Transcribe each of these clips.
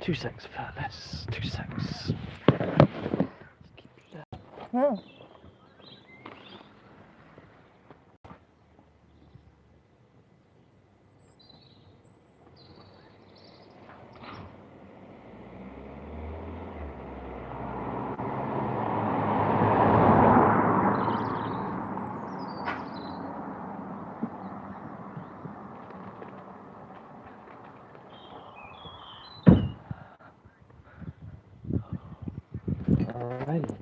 2 secs, fellas. 2 secs. Alrighty.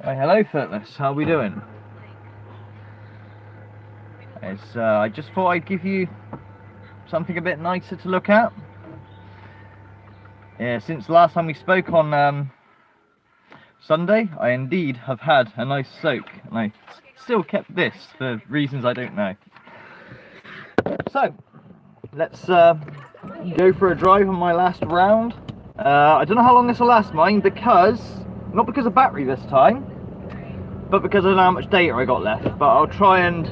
Right, hello Footless, how are we doing? I just thought I'd give you something a bit nicer to look at. Yeah, since the last time we spoke on Sunday, I indeed have had a nice soak, and I still kept this for reasons I don't know. So, let's go for a drive on my last round. I don't know how long this will last, mine, not because of battery this time, but because I don't know how much data I got left. But I'll try and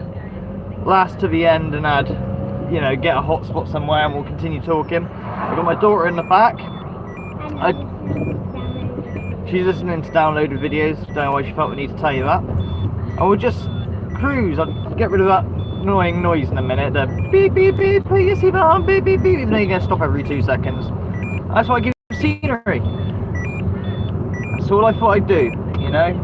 last to the end and add, you know, get a hotspot somewhere and we'll continue talking. I've got my daughter in the back. She's listening to downloaded videos, don't know why she felt the need to tell you that. And we'll just cruise. I'll get rid of that annoying noise in a minute. The beep beep beep, put your seatbelt on, beep beep beep. Even though you're going to stop every 2 seconds. That's why I give you scenery. That's all I thought I'd do, you know.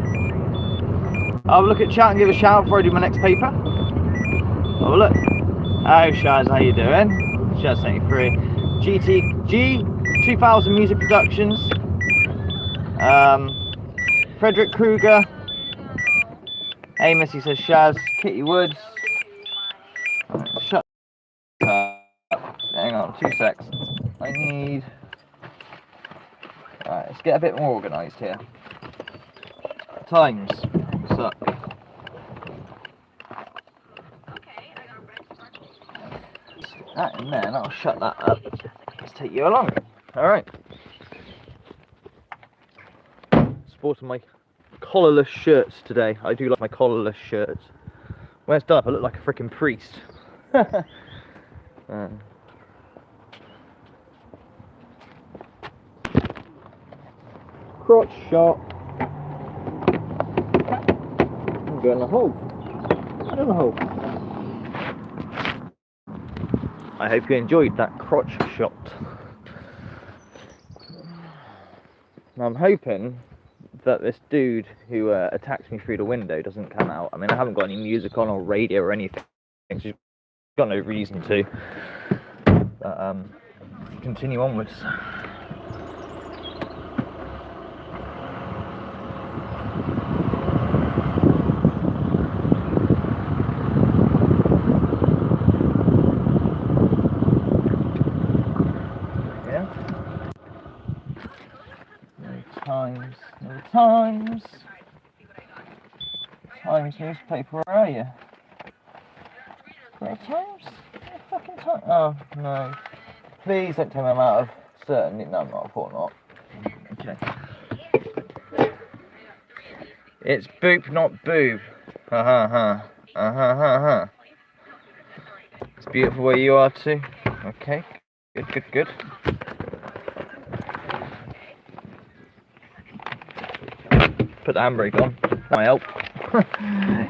I'll have a look at chat and give a shout out before I do my next paper. Have a look. Oh, Shaz, how you doing? Shaz 73. GTG 2000 Music Productions. Frederick Kruger. Amos, he says Shaz. Kitty Woods. Shut up. Hang on, 2 secs. I need. Alright, let's get a bit more organised here. Times. What's up? That in there, and I'll shut that up. Let's take you along. Alright. Sporting my collarless shirts today. I do like my collarless shirts. When it's done up, I look like a freaking priest. Crotch shot. I'm going in the hole. I'm in the hole. I hope you enjoyed that crotch shot. Now I'm hoping that this dude who attacks me through the window doesn't come out. I mean, I haven't got any music on or radio or anything, so he's got no reason to. But continue onwards. Times newspaper, where are you? Times? Fucking time. Oh, no. Please don't tell me I'm out of certain. No, I'm not. I thought not. Okay. It's boop, not boob. Ha ha ha. Ha ha ha. It's beautiful where you are too. Okay. Good, good, good. Put the handbrake on. That might help.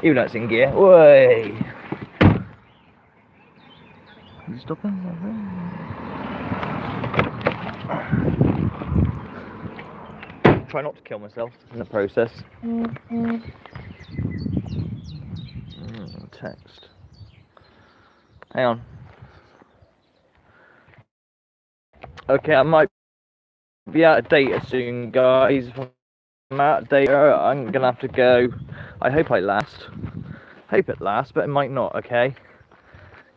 Even though it's in gear. Way. You stopping? Try not to kill myself in the process. Text. Hang on. Okay, I might be out of data soon, guys. If I'm out of data, I'm gonna have to go. I hope I last. Hope it lasts, but it might not, okay?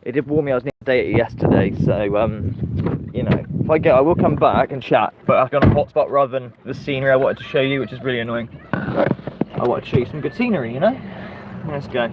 It did warn me I was near data yesterday, so, you know, if I get, I will come back and chat, but I've got a hotspot rather than the scenery I wanted to show you, which is really annoying. I wanted to show you some good scenery, you know? Let's go.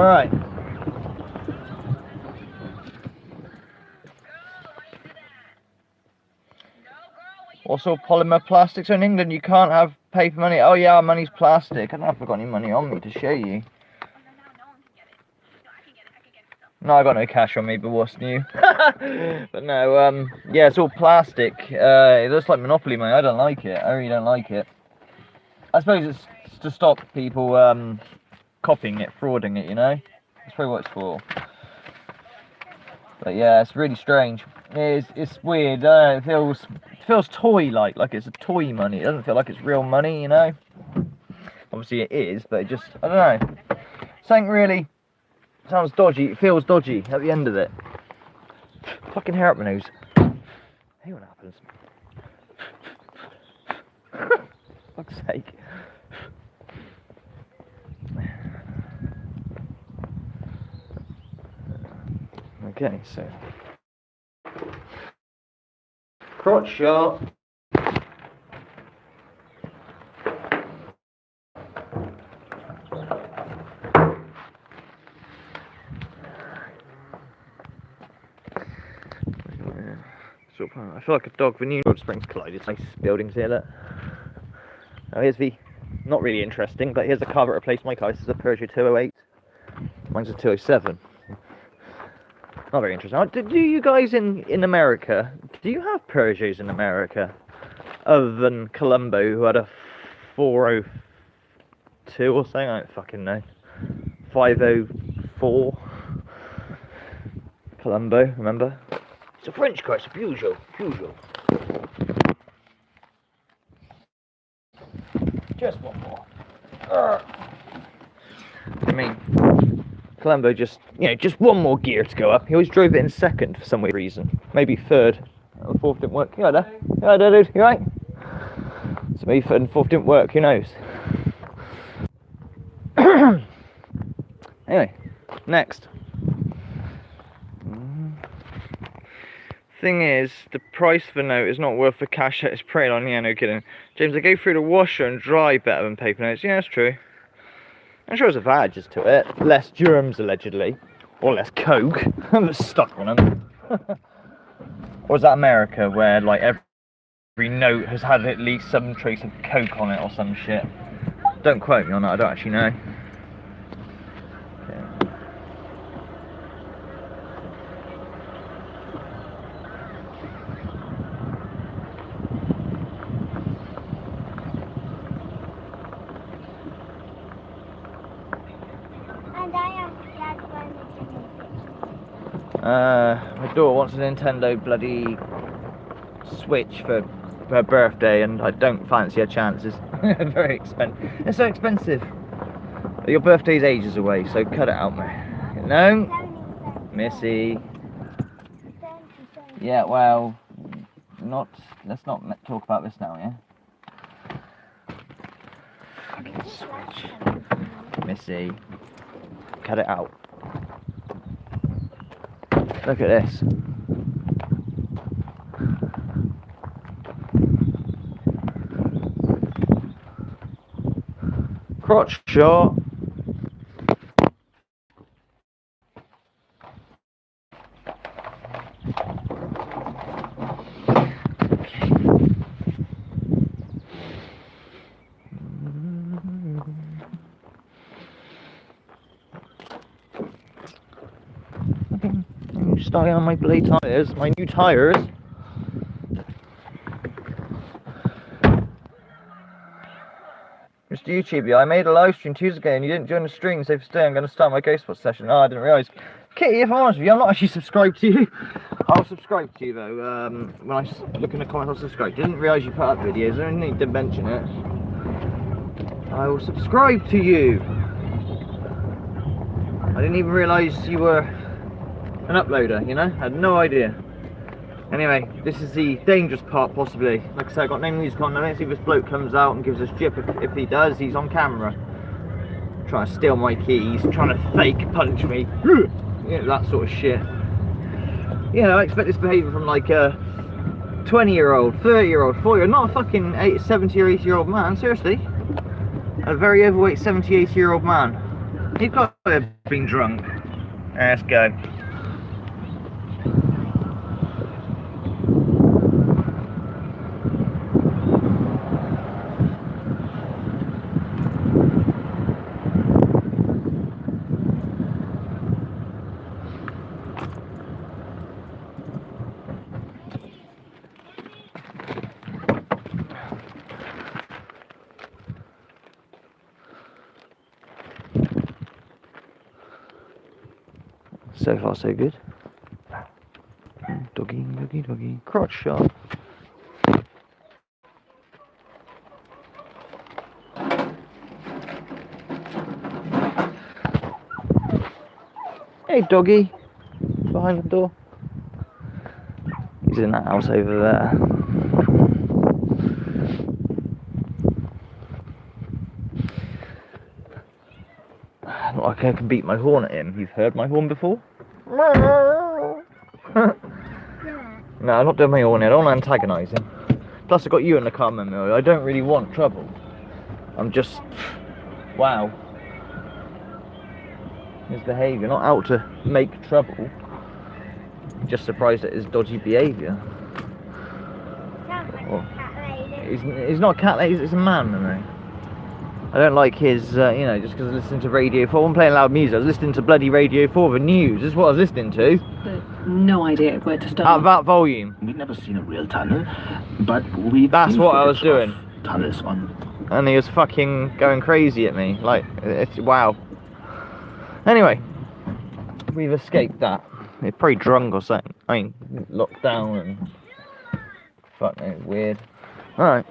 Alright. Also, polymer plastics in England, you can't have paper money. Oh yeah, our money's plastic. I don't know if I've got any money on me to show you. No, I got no cash on me, but what's new? But no, yeah, it's all plastic. It looks like Monopoly money. I don't like it. I really don't like it. I suppose it's to stop people copying it, frauding it, you know? That's probably what it's for. But yeah, it's really strange. It's weird. It feels toy-like it's a toy money. It doesn't feel like it's real money, you know? Obviously it is, but it just, I don't know. Something really sounds dodgy. It feels dodgy at the end of it. Fucking hair up my nose. Hey, what happens? Fuck's sake. Okay, so crotch shot. I feel like a dog with New Springs collided. Nice buildings here, look. Oh, here's the, not really interesting, but here's the car that replaced my car. This is a Peugeot 208. Mine's a 207. Not very interesting. Do you guys in America, do you have Peugeots in America? Other than Colombo, who had a 402 or something? I don't fucking know. 504. Colombo, remember? It's a French car, it's a Peugeot. Just one more. I mean, Colombo just one more gear to go up. He always drove it in second for some weird reason. Maybe third. The fourth didn't work. You right there, dude? You right? So maybe third and fourth didn't work, who knows? Anyway, next. Thing is, the price of the note is not worth the cash that it's printed on. Yeah, no kidding. James, they go through the washer and dry better than paper notes. Yeah, that's true. I'm sure there's advantages to it. Less germs, allegedly. Or less coke. I'm stuck on them. Or is that America, where like every note has had at least some trace of coke on it or some shit? Don't quote me on that, I don't actually know. Okay. My daughter wants a Nintendo bloody Switch for her birthday, and I don't fancy her chances. Very expensive. It's so expensive. Your birthday's ages away, so cut it out, man. No, Missy. Yeah, well, let's not talk about this now, yeah? Fucking Switch. Missy. Cut it out. Look at this. Crotch shot. Starting on my blade tires, my new tires. Mr. YouTube, I made a live stream Tuesday and you didn't join the stream, so for today I'm going to start my Ghostbot session. Oh, I didn't realise. Kitty, if I'm honest with you, I'm not actually subscribed to you. I'll subscribe to you though, when I look in the comments I'll subscribe. Didn't realise you put up videos, I didn't need to mention it. I will subscribe to you. I didn't even realise you were an uploader, you know? I had no idea. Anyway, this is the dangerous part, possibly. Like I said, I've got no music on. I don't see if this bloke comes out and gives us jip. If he does, he's on camera. Trying to steal my keys, trying to fake punch me. You know, that sort of shit. Yeah, I expect this behaviour from like a 20-year-old, 30-year-old, 40-year-old, not a fucking 70 or 80-year-old man, seriously. A very overweight 70, 80-year-old man. He's got to have been drunk. Let's go. So far, so good. Doggy, doggy, doggy. Crotch shot. Hey, doggy. Behind the door. He's in that house over there. Not like I can beat my horn at him. You've heard my horn before? No, I'm not doing my horn. I don't want to antagonise him. Plus, I got you in the car, Memo. I don't really want trouble. I'm just... Wow. His behaviour, not out to make trouble. Just surprised at his dodgy behaviour. Sounds like a cat lady. He's not a cat lady, it's a man, Memo. I don't like his, you know, just because I was listening to Radio 4. I'm playing loud music. I was listening to bloody Radio 4, the news. This is what I was listening to. No idea where to start. At that volume. We've never seen a real tunnel, but we've That's seen what I was footage doing. of tunnels on. And he was fucking going crazy at me. Like, it's, wow. Anyway, we've escaped that. He's probably drunk or something. I mean, locked down and... Fuck, it's weird. Alright.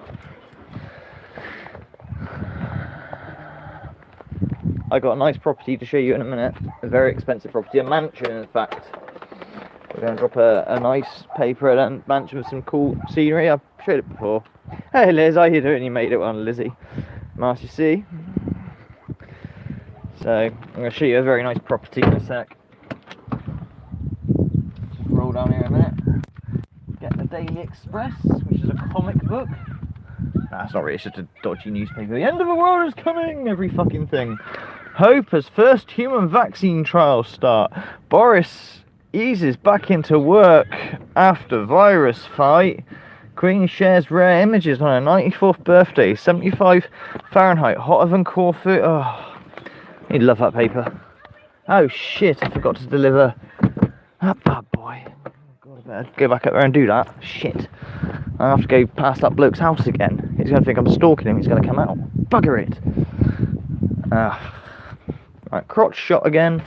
I got a nice property to show you in a minute. A very expensive property, a mansion in fact. We're going to drop a nice paper at a mansion with some cool scenery. I've showed it before. Hey Liz, how you doing? You made it on Lizzie. Marcy C. So, I'm going to show you a very nice property in a sec. Just roll down here a minute. Get the Daily Express, which is a comic book. Nah, it's not really, it's just a dodgy newspaper. The end of the world is coming! Every fucking thing. Hope as first human vaccine trials start. Boris eases back into work after virus fight. Queen shares rare images on her 94th birthday. 75 Fahrenheit, hotter than Corfu. Oh, you'd love that paper. Oh shit, I forgot to deliver that bad boy. God, I better go back up there and do that. Shit. I have to go past that bloke's house again. He's going to think I'm stalking him. He's going to come out. Bugger it. Right, crotch shot again.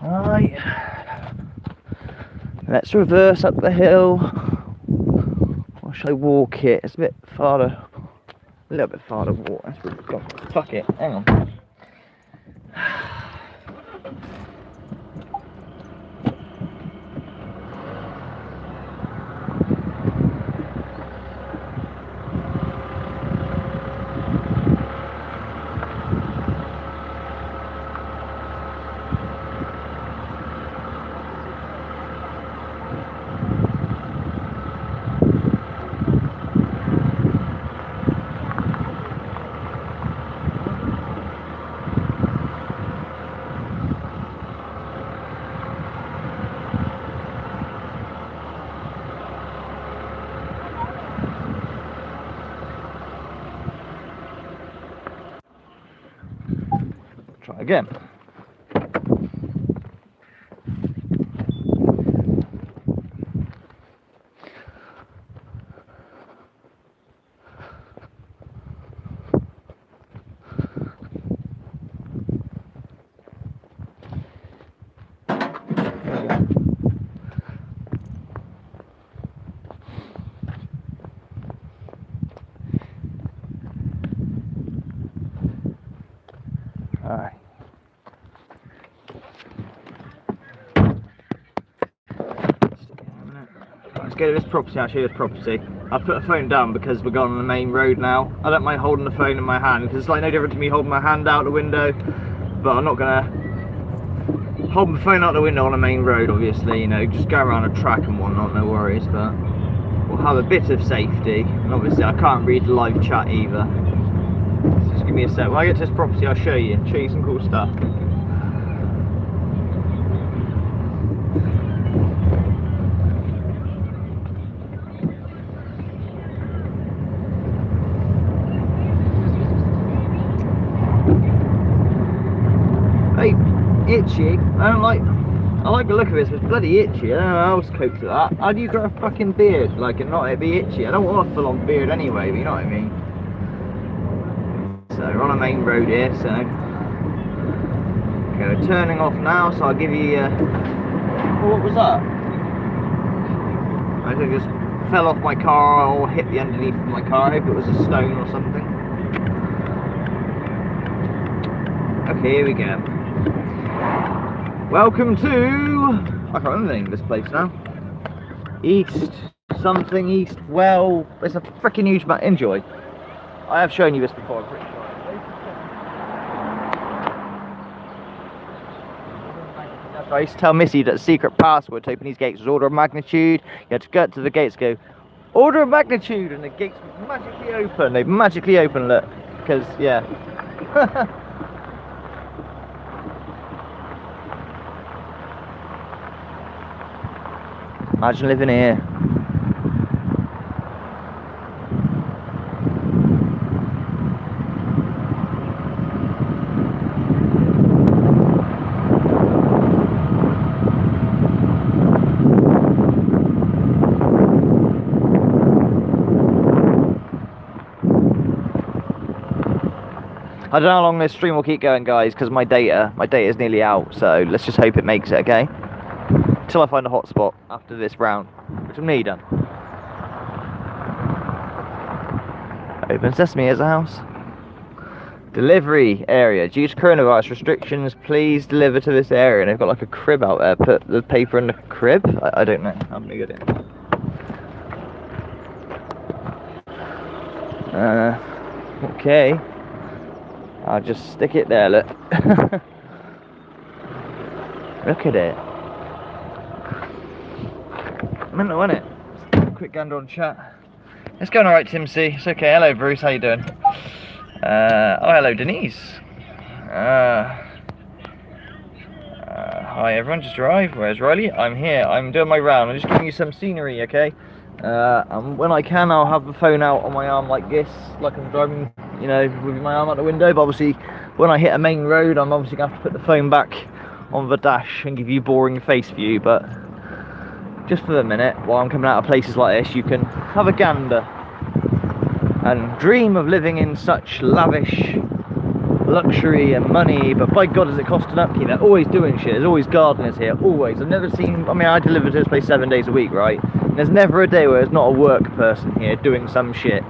Right. Let's reverse up the hill. Or shall I walk it? It's a bit farther. A little bit farther walk. That's really gone. Fuck it. Hang on. Try again. Alright. Let's go to this property. I'll show you this property. I've put the phone down because we're going on the main road now. I don't mind holding the phone in my hand because it's like no different to me holding my hand out the window. But I'm not gonna hold my phone out the window on a main road, obviously, you know, just go around a track and whatnot, no worries, but will have a bit of safety, and obviously I can't read the live chat either. So just give me a sec. When I get to this property, I'll show you some cool stuff. Hey, itchy. I like the look of it, so it's bloody itchy. I don't know how else copes with that. How do you grow a fucking beard like and not it be itchy? I don't want a full on beard anyway, but you know what I mean. So we're on a main road here, so okay, we're turning off now, so I'll give you oh, what was that? I think it just fell off my car or hit the underneath of my car. I hope it was a stone or something. Okay, here we go. Welcome to, I can't remember the name of this place now. East something, East Well. It's a freaking huge map. Enjoy. I have shown you this before, I'm pretty sure. I used to tell Missy that the secret password to open these gates was order of magnitude. You had to go to the gates, go order of magnitude, and the gates would magically open. They'd magically open, look, because yeah. Imagine living here. I don't know how long this stream will keep going, guys, because my data is nearly out, so let's just hope it makes it, okay? Until I find a hotspot after this round, which I'm nearly done. Open Sesame is a house. Delivery area. Due to coronavirus restrictions, please deliver to this area. And they've got like a crib out there. Put the paper in the crib? I don't know. I'm gonna get it. Okay. I'll just stick it there, look. Look at it. Mental, isn't it? Quick gander on chat. It's going alright, Tim C. It's okay. Hello, Bruce. How you doing? Oh, hello, Denise. Hi, everyone. Just arrived. Where's Riley? I'm here. I'm doing my round. I'm just giving you some scenery, okay? And when I can, I'll have the phone out on my arm like this, like I'm driving, you know, with my arm out the window. But obviously, when I hit a main road, I'm obviously going to have to put the phone back on the dash and give you boring face view. But just for the minute, while I'm coming out of places like this, you can have a gander and dream of living in such lavish luxury and money. But by God, does it cost an upkeep? They're always doing shit. There's always gardeners here, always. I've never seen, I mean, I deliver to this place 7 days a week, right? And there's never a day where there's not a work person here doing some shit.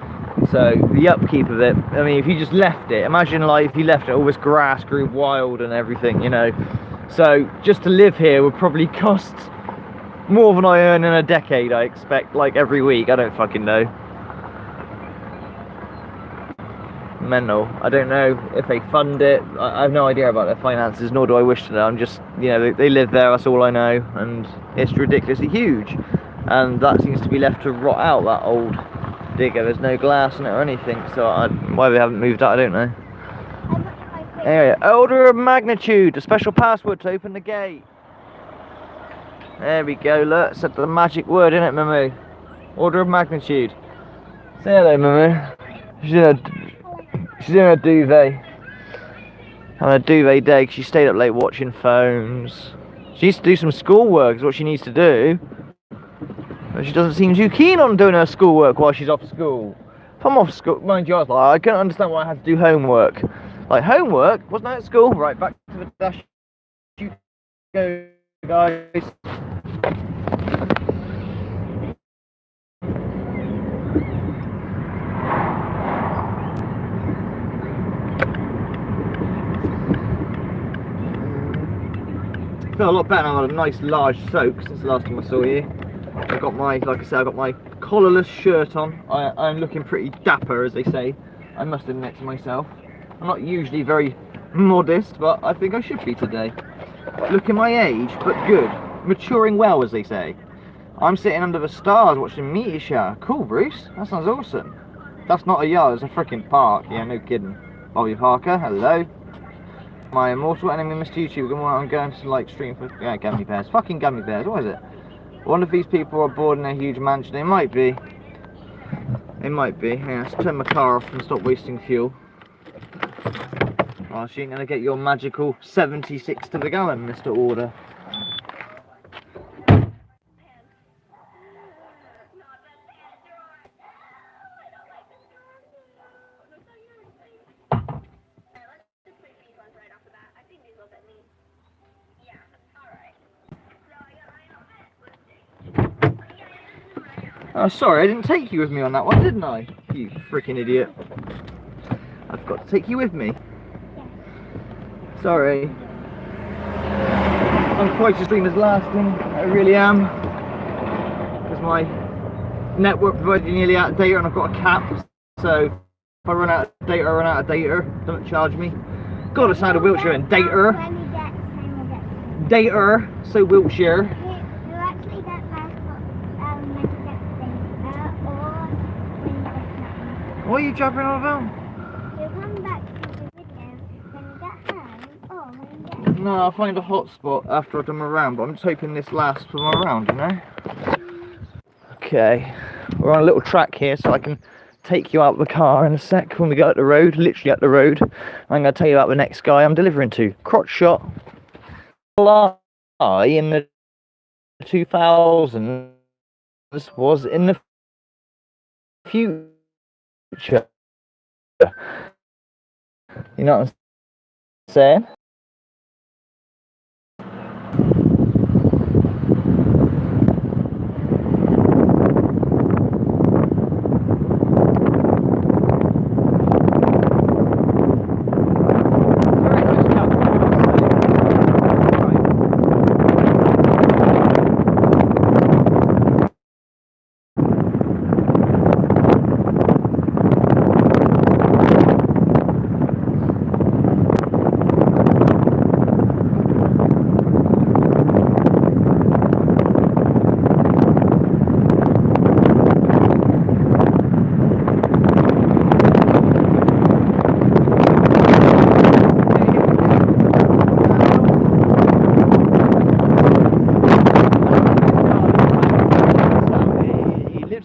So the upkeep of it, I mean, if you just left it, imagine like if you left it, all this grass grew wild and everything, you know. So just to live here would probably cost more than I earn in a decade, I expect, like every week. I don't fucking know. Mental. I don't know if they fund it. I have no idea about their finances, nor do I wish to know. I'm just, you know, they live there, that's all I know, and it's ridiculously huge. And that seems to be left to rot out, that old digger. There's no glass in it or anything, so why they haven't moved out, I don't know. Anyway, order of magnitude, a special password to open the gate. There we go, look, said the magic word, innit, Mamu? Order of magnitude. Say hello, Mamu. She's in a duvet. On a duvet day, 'cause she stayed up late watching phones. She needs to do some schoolwork, is what she needs to do. But she doesn't seem too keen on doing her schoolwork while she's off school. If I'm off school, mind you, I was like, I couldn't understand why I had to do homework. Like, homework? Wasn't I at school? Right, back to the dash. You go, guys. I feel a lot better now. I had a nice large soak since the last time I saw you. I got my, like I said, I got my collarless shirt on. I'm looking pretty dapper, as they say. I must admit to myself. I'm not usually very modest, but I think I should be today. Looking my age, but good. Maturing well, as they say. I'm sitting under the stars watching meteor shower. Cool, Bruce. That sounds awesome. That's not a yard, it's a freaking park. Yeah, no kidding. Bobby Parker, hello. My immortal enemy, Mr. YouTube. Good morning. I'm going to like stream for gummy bears. Fucking gummy bears. What is it? One of these people are bored in a huge mansion. It might be. It might be. Yeah, let's turn my car off and stop wasting fuel. Oh, she ain't gonna get your magical 76 to the gallon, Mr. Order. Oh, sorry, I didn't take you with me on that one, didn't I? You freaking idiot. I've got to take you with me. Sorry. I'm twice as stream as last one. I really am. Because my network provider is nearly out of data and I've got a cap. So if I run out of data, I run out of data. Don't charge me. God, I sound of Wiltshire and data. Data, so Wiltshire. What are you jabbering on about? You'll come back to the video when you get home or when you get No, I'll find a hot spot after I've done my round, but I'm just hoping this lasts for my round, you know? Okay, we're on a little track here, so I can take you out of the car in a sec when we go up the road, literally up the road. I'm going to tell you about the next guy I'm delivering to. Crotch shot. Lie in the 2000s was in the future. You know what I'm saying?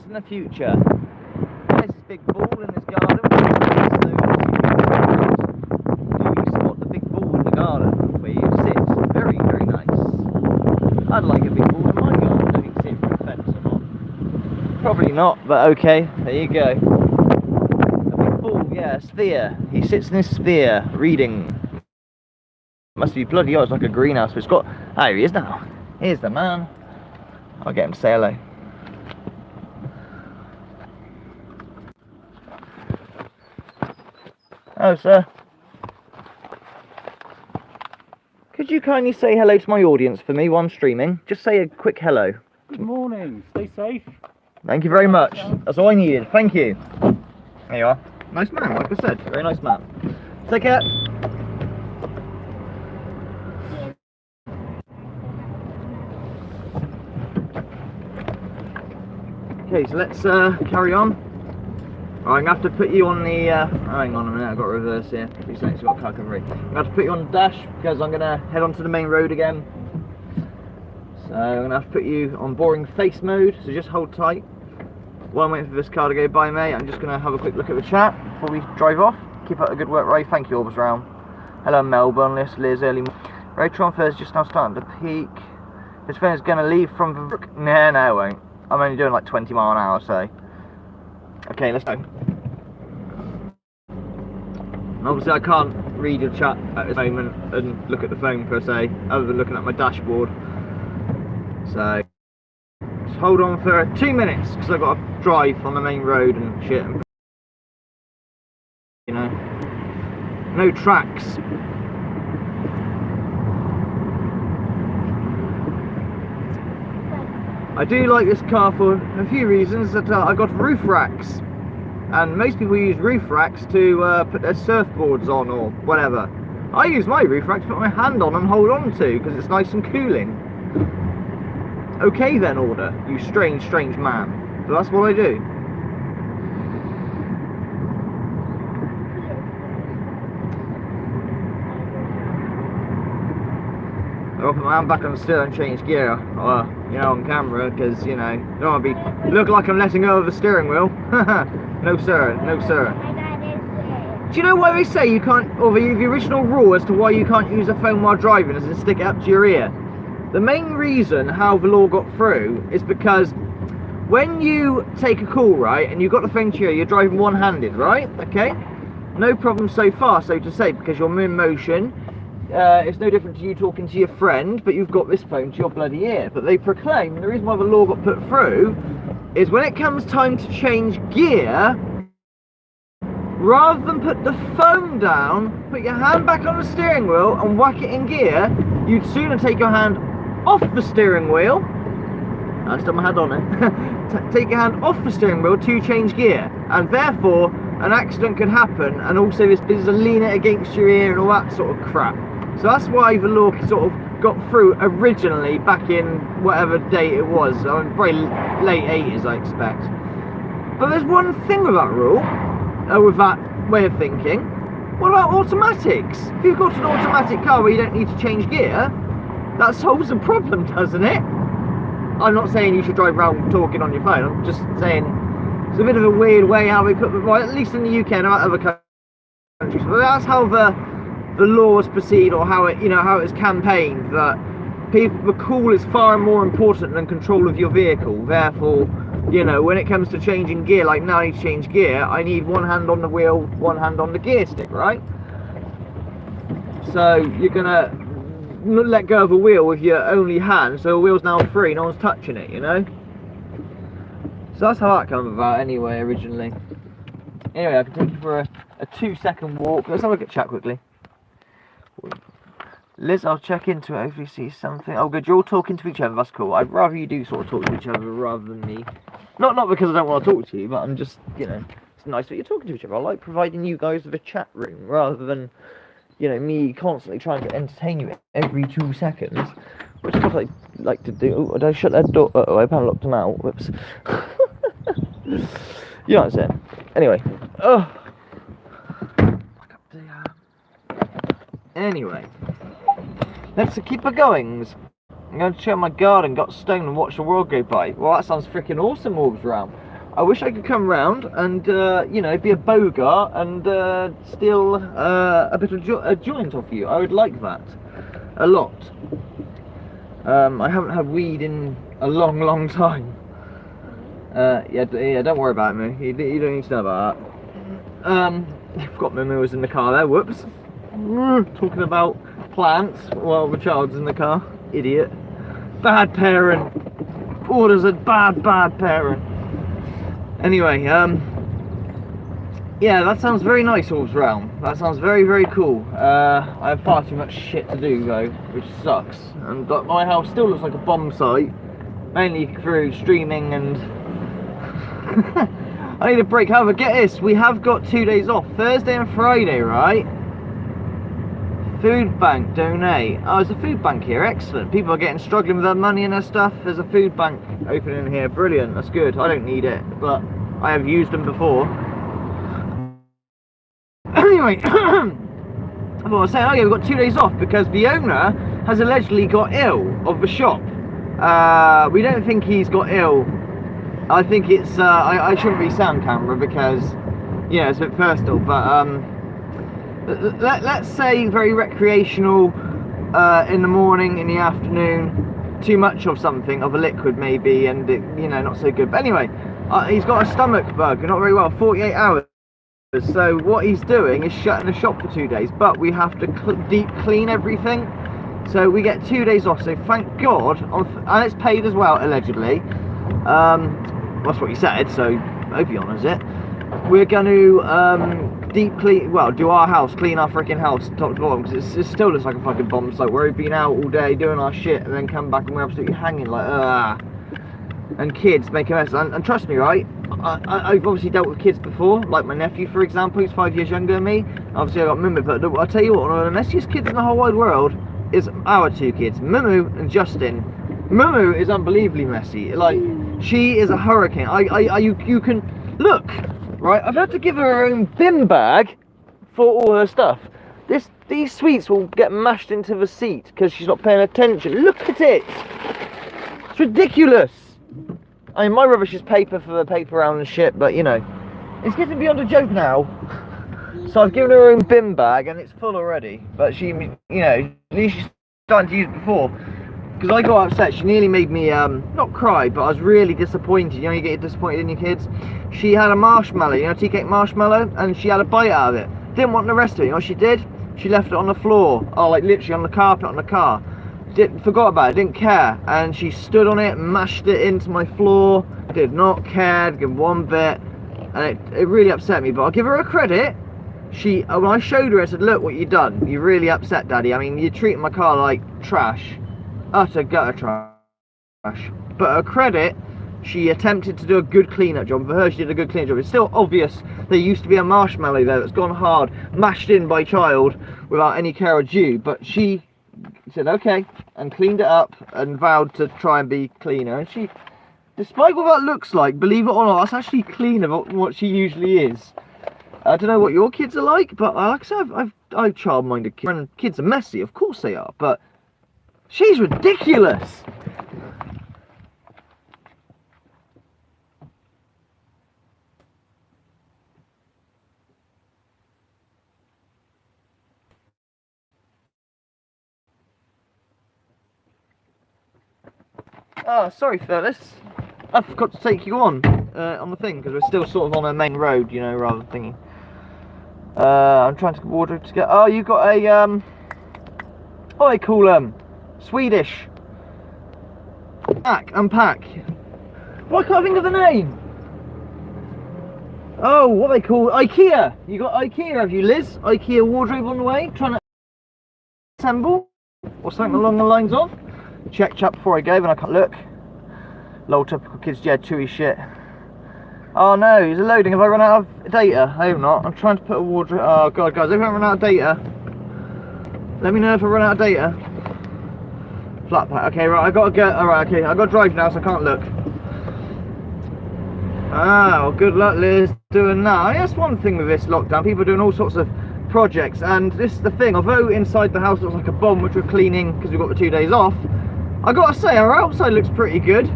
The future. There's this big ball in this garden. Do you spot the big ball in the garden where you sit? Very, very nice. I'd like a big ball in my garden. I don't know if you can see it from the fence or not. Probably not, but okay. There you go. A big ball, yeah, sphere. He sits in this sphere reading. Must be bloody hot. It's like a greenhouse. But it's got. Oh, here he is now. Here's the man. I'll get him to say hello. Oh, sir. Could you kindly say hello to my audience for me while I'm streaming? Just say a quick hello. Good morning. Stay safe. Thank you very much. That's all I needed. Thank you. There you are. Nice man, like I said. Very nice man. Take care. Okay, so let's carry on. I'm going to have to put you on the, hang on a minute, I've got to reverse here. These things got car coverage. I'm going to have to put you on the dash because I'm going to head onto the main road again. So I'm going to have to put you on boring face mode, so just hold tight. While I'm waiting for this car to go by, mate, I'm just going to have a quick look at the chat before we drive off. Keep up the good work, Ray. Thank you, Orbs Round. Hello, Melbourne. Liz, early. Ray Tronfers just now starting to peak. This phone is going to leave from the... No, it won't. I'm only doing like 20 mile an hour, so... Okay, let's go. And obviously I can't read your chat at this moment and look at the phone per se, other than looking at my dashboard. So, just hold on for 2 minutes, because I've got to drive on the main road and shit. And, you know, no tracks. I do like this car for a few reasons. That I got roof racks, and most people use roof racks to put their surfboards on or whatever. I use my roof rack to put my hand on and hold on to because it's nice and cooling. Okay then, order, you strange, strange man. But that's what I do. I'll put my hand back on the steer and change gear, you know, on camera, because, you know, don't want to be, look like I'm letting go of the steering wheel. No sir, no sir. My dad is weird. Do you know why they say you can't, or the original rule as to why you can't use a phone while driving is to stick it up to your ear? The main reason how the law got through is because when you take a call, right, and you've got the phone to your ear, you're driving one-handed, right? Okay? No problem so far, so to say, because you're in motion. It's no different to you talking to your friend, but you've got this phone to your bloody ear. But they proclaim the reason why the law got put through is when it comes time to change gear, rather than put the phone down, put your hand back on the steering wheel and whack it in gear, you'd sooner take your hand off the steering wheel. I still have my hand on it. Take your hand off the steering wheel to change gear, and therefore an accident could happen, and also this business of lean it against your ear and all that sort of crap. So that's why the law sort of got through originally back in whatever date it was, probably late 80s I expect. But there's one thing with that rule, with that way of thinking. What about automatics? If you've got an automatic car where you don't need to change gear, that solves the problem, doesn't it? I'm not saying you should drive around talking on your phone, I'm just saying it's a bit of a weird way how they put the, well, at least in the UK and other countries, but that's how the laws proceed, or how it, you know, how it's campaigned, that people, the call is far more important than control of your vehicle. Therefore, you know, when it comes to changing gear, like now I need to change gear, I need one hand on the wheel, one hand on the gear stick, right? So you're gonna let go of a wheel with your only hand, so the wheel's now free, no one's touching it, you know? So that's how that came about anyway, originally. Anyway, I can take you for a 2-second walk. Let's have a look at chat quickly. Liz, I'll check into it if you see something. Oh good, you're all talking to each other, that's cool. I'd rather you do sort of talk to each other rather than me. Not because I don't want to talk to you, but I'm just, you know, it's nice that you're talking to each other. I like providing you guys with a chat room rather than, you know, me constantly trying to entertain you every 2 seconds, which is what I like to do. Oh, did I shut that door? Uh-oh, I haven't locked them out. Whoops. You know what I'm saying. Anyway. Anyway. Let's keep it going. I'm going to chill in my garden, got stoned and watch the world go by. Well, that sounds freaking awesome, Orbs round. I wish I could come round and, you know, be a bogart and steal a bit of a joint off you. I would like that. A lot. I haven't had weed in a long time. Yeah, don't worry about me. You don't need to know about that. I've got Momo in the car there, whoops. Talking about plants while the child's in the car. Idiot. Bad parent. Orders a bad parent. Anyway, yeah, that sounds very nice, Orbs Realm. That sounds very cool. I have far too much shit to do though, which sucks. And my house still looks like a bomb site, mainly through streaming and I need a break. However, get this, we have got 2 days off, Thursday and Friday, right? Food bank, donate. Oh, there's a food bank here, excellent. People are getting struggling with their money and their stuff. There's a food bank opening here, brilliant, that's good. I don't need it, but I have used them before. Anyway, I was saying, oh yeah, we've got 2 days off because the owner has allegedly got ill of the shop. We don't think he's got ill. I think it's, I shouldn't be sound camera because, you know, it's a bit personal, but let's say very recreational in the morning, in the afternoon, too much of something, of a liquid maybe, and it, you know, not so good. But anyway, he's got a stomach bug, not very well, 48 hours. So what he's doing is shutting the shop for 2 days, but we have to deep clean everything. So we get 2 days off, so thank God, and it's paid as well, allegedly. That's what he said, so I hope he honours it. We're going to deep clean, well, do our house, clean our freaking house top to bottom, because it still looks like a fucking bomb site where we've been out all day doing our shit and then come back and we're absolutely hanging like, and kids make a mess. And trust me, right, I've obviously dealt with kids before, like my nephew, for example, he's 5 years younger than me. Obviously I got Mumu, but I'll tell you what, one of the messiest kids in the whole wide world is our 2 kids, Mumu and Justin. Mumu is unbelievably messy. Like, she is a hurricane. You can look, right? I've had to give her her own bin bag for all her stuff. These sweets will get mashed into the seat because she's not paying attention. Look at it. It's ridiculous. I mean, my rubbish is paper for the paper round and shit, but you know, it's getting beyond a joke now. So I've given her own bin bag and it's full already. But she, you know, at least she's starting to use it before. Because I got upset, she nearly made me, not cry, but I was really disappointed. You know, you get disappointed in your kids. She had a marshmallow, you know, tea cake marshmallow, and she had a bite out of it. Didn't want the rest of it, you know what she did? She left it on the floor, oh, like literally on the carpet on the car. Forgot about it, didn't care. And she stood on it, mashed it into my floor, did not care, didn't give one bit. And it really upset me, but I'll give her a credit. When I showed her, I said, look what you done. You really upset Daddy. I mean, you're treating my car like trash. Utter gutter trash. But her credit, she attempted to do a good clean-up job. For her, she did a good clean-up job. It's still obvious there used to be a marshmallow there that's gone hard, mashed in by child without any care or due. But she said okay and cleaned it up and vowed to try and be cleaner. And she, despite what that looks like, believe it or not, that's actually cleaner than what she usually is. I don't know what your kids are like, but like I said, I've child-minded kids. And kids are messy, of course they are, but she's ridiculous. Oh, sorry, Phyllis. I forgot to take you on the thing because we're still sort of on a main road, you know, rather than thingy. I'm trying to get wardrobe to get. Oh, you got a what do they call them? Swedish. Unpack. Why can't I think of the name? Oh, what they call IKEA. You got IKEA, have you, Liz? IKEA wardrobe on the way, trying to assemble or something along the lines of. Check chat before I go, and I can't look. Lol, typical kids, yeah, chewy shit. Oh no, is it loading? Have I run out of data? I hope not. I'm trying to put a wardrobe. Oh god, guys, if I run out of data, let me know if I run out of data. Flat pack. Okay, right, I gotta go. Alright, okay, I gotta drive now, so I can't look. Ah, well, good luck, Liz, doing that. That's one thing with this lockdown. People are doing all sorts of projects, and this is the thing. Although inside the house looks like a bomb, which we're cleaning because we've got the 2 days off, I gotta say, our outside looks pretty good.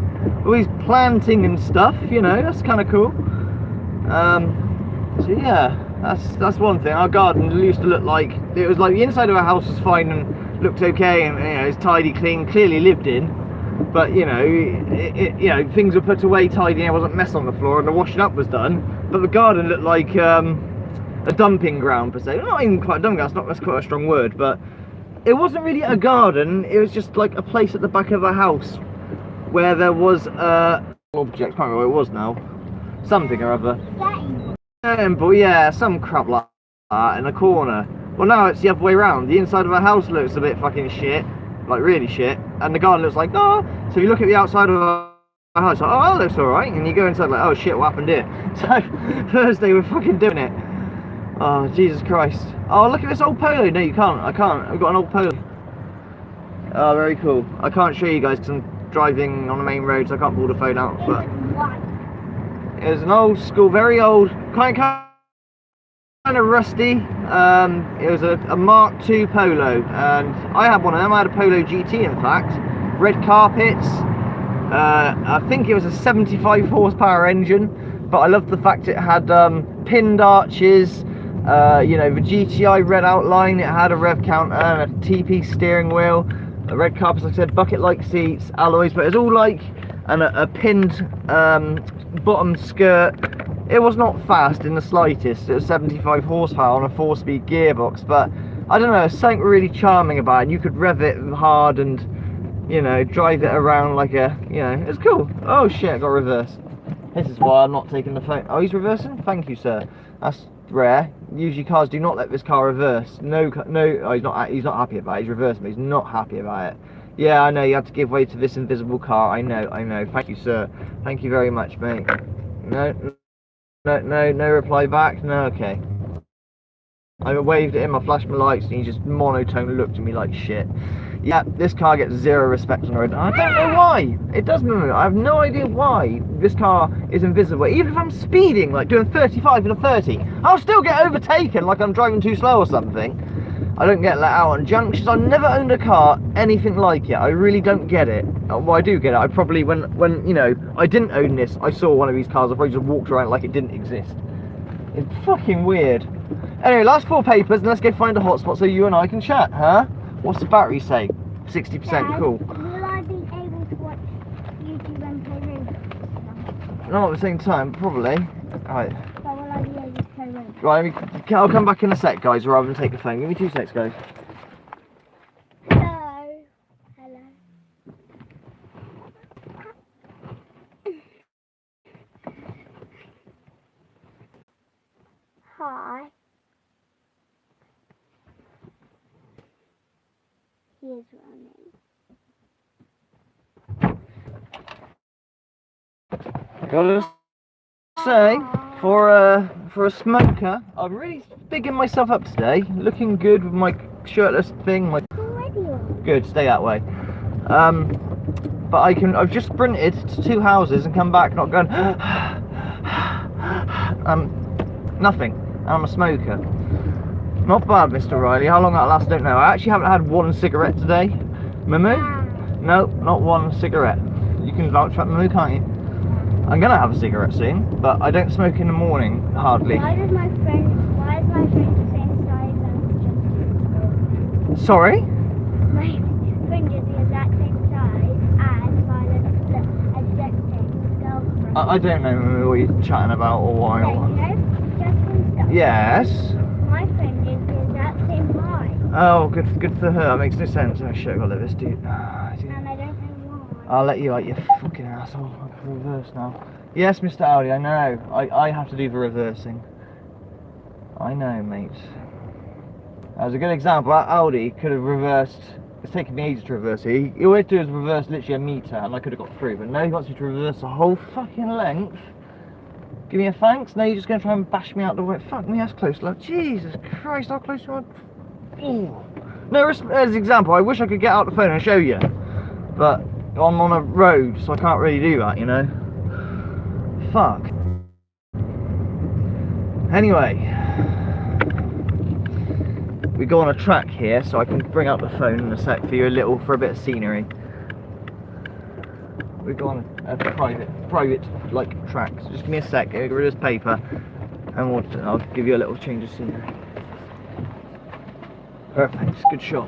All these planting and stuff, you know, that's kind of cool. So yeah, that's one thing. Our garden used to look like, it was like the inside of our house was fine and looked okay, and you know, it's tidy, clean, clearly lived in. But you know, you know, things were put away tidy, and there wasn't mess on the floor, and the washing up was done. But the garden looked like a dumping ground per se. Not even quite a dumping ground. That's quite a strong word, but it wasn't really a garden. It was just like a place at the back of a house where there was object. Can't remember what it was now. Something or other. But yeah, some crap like that in a corner. Well, now it's the other way around. The inside of a house looks a bit fucking shit, like really shit, and the garden looks like oh. So if you look at the outside of a house, like, oh, that looks alright, and you go inside like, oh shit, what happened here? So Thursday we're fucking doing it. Oh Jesus Christ! Oh, look at this old polo. No, you can't. I can't. I've got an old polo. Oh, very cool. I can't show you guys because I'm driving on the main road, so I can't pull the phone out. But it was an old school, very old, kind of rusty. It was a Mark II Polo, and I had one of them. I had a Polo GT, in fact. Red carpets. I think it was a 75 horsepower engine, but I loved the fact it had pinned arches. You know, the GTI red outline. It had a rev counter and a TP steering wheel. Red carpets, like I said, bucket-like seats, alloys, but it was all like a pinned bottom skirt. It was not fast in the slightest. It was 75 horsepower on a 4-speed gearbox, but I don't know, there's something really charming about it. You could rev it hard and, you know, drive it around like a, you know, it's cool. Oh shit, I got reverse. This is why I'm not taking the phone. Oh, he's reversing? Thank you, sir. That's rare. Usually cars do not let this car reverse. No, oh, he's not happy about it. He's reversing, but he's not happy about it. Yeah, I know, you have to give way to this invisible car. I know. Thank you, sir. Thank you very much, mate. No reply back. No, okay. I waved at him, I flashed my lights, and he just monotone looked at me like shit. Yeah, this car gets zero respect on the road. I don't know why. It does move. I have no idea why this car is invisible. Even if I'm speeding, like doing 35 in a 30, I'll still get overtaken like I'm driving too slow or something. I don't get let out on junctions. I've never owned a car anything like it. I really don't get it. Well, I do get it. I probably, when you know, I didn't own this, I saw one of these cars, I probably just walked around like it didn't exist. It's fucking weird. Anyway, last 4 papers, and let's go find a hotspot so you and I can chat, huh? What's the battery say? 60%, Dad, cool. will I be able to watch YouTube and play Roblox? Not at the same time, probably. Alright. So will I be able to play Roblox? Right, I'll come back in a sec, guys, rather than take the phone. Give me 2 secs, guys. Hello. Hello. Hi. He is running. Gotta say, for a smoker, I'm really bigging myself up today. Looking good with my shirtless thing. Already on. Good, stay that way. But I've just sprinted to 2 houses and come back not going nothing. And I'm a smoker. Not bad, Mr. Riley. How long that'll last, I don't know. I actually haven't had 1 cigarette today. Moo? No, not 1 cigarette. You can vouch for Moo, can't you? I'm gonna have a cigarette soon, but I don't smoke in the morning, hardly. Why is my friend the same size as just Sorry? my friend is the exact same size as Justin's girlfriend. I don't know what you're chatting about or why. Okay, you know Justin's girlfriend? Yes. My friend is the exact same height. Oh, good for her. That makes no sense. Oh shit, I gotta let this dude. And I don't know why. I'll let you out, you fucking asshole. I can reverse now. Yes, Mr. Audi, I know. I have to do the reversing. I know, mate. As a good example, that Audi could have reversed. It's taken me ages to reverse it. All he had to do is reverse literally a metre and I could have got through. But no, he wants me to reverse the whole fucking length. Give me a thanks. Now you're just going to try and bash me out the way. Fuck me, that's close, love. Jesus Christ, how close you are. Ooh. No, as an example, I wish I could get out the phone and show you. But I'm on a road, so I can't really do that, you know. Fuck. Anyway, we go on a track here, so I can bring out the phone in a sec for you for a bit of scenery. We go on a private like track. So just give me a sec. Get rid of this paper, and I'll give you a little change of scenery. Perfect. Good shot.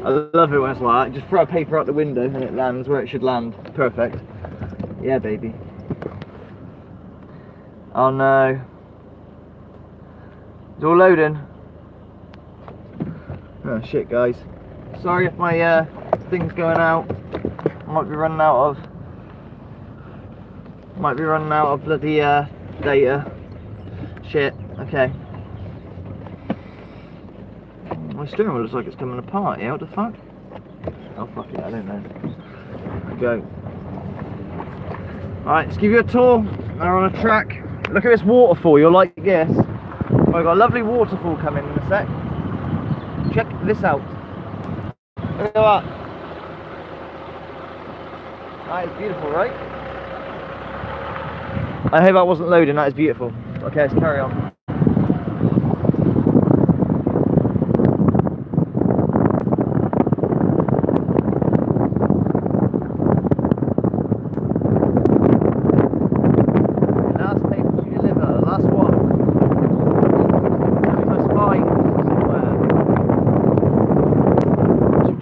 I love it when it's like that. Just throw a paper out the window and it lands where it should land. Perfect. Yeah, baby. Oh no. It's all loading. Oh shit, guys. Sorry if my thing's going out. I might be running out of bloody data. Shit. Okay. My steering wheel looks like it's coming apart here. What the fuck? Oh fuck it, I don't know. Go. Alright, let's give you a tour. We're on a track. Look at this waterfall, you'll like this. We've got a lovely waterfall coming in a sec. Check this out. Look at that. That is beautiful, right? I hope that wasn't loading, that is beautiful. Okay, let's carry on.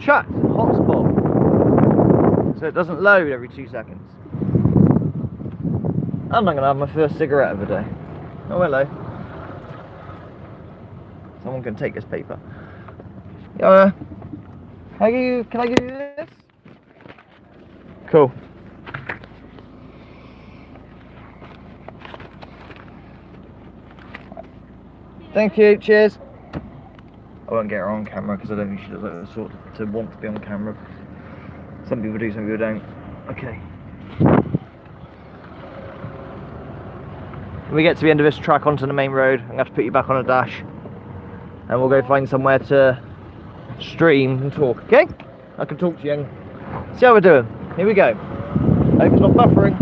Chat hotspot, so it doesn't load every 2 seconds. And I'm gonna have my first cigarette of the day. Oh hello. Someone can take this paper. Can I give you this? Cool. Thank you. Cheers. I won't get her on camera because I don't think she does like the sort to want to be on camera. Some people do, some people don't. Okay. when we get to the end of this track onto the main road, I'm going to have to put you back on a dash. And we'll go find somewhere to stream and talk, okay? I can talk to you and see how we're doing. Here we go. Hope it's not buffering.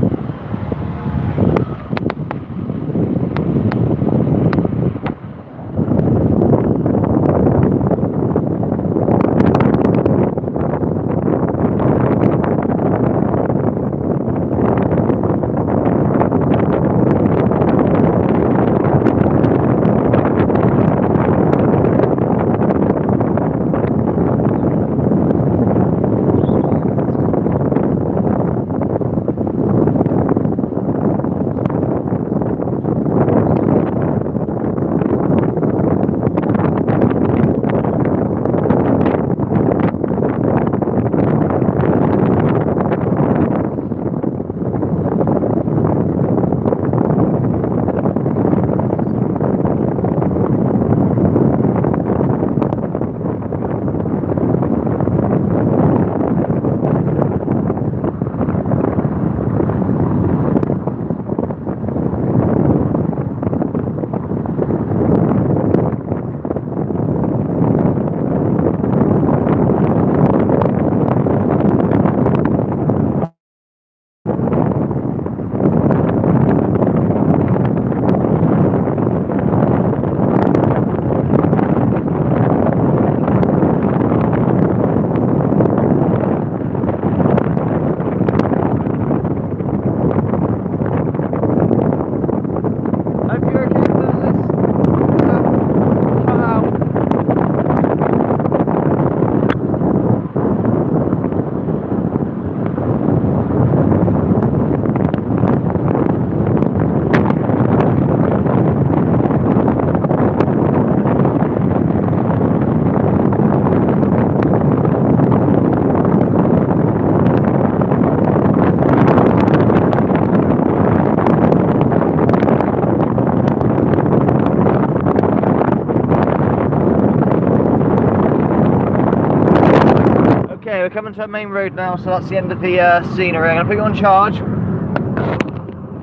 We're coming to the main road now, so that's the end of the scenery. I'm going to put you on charge.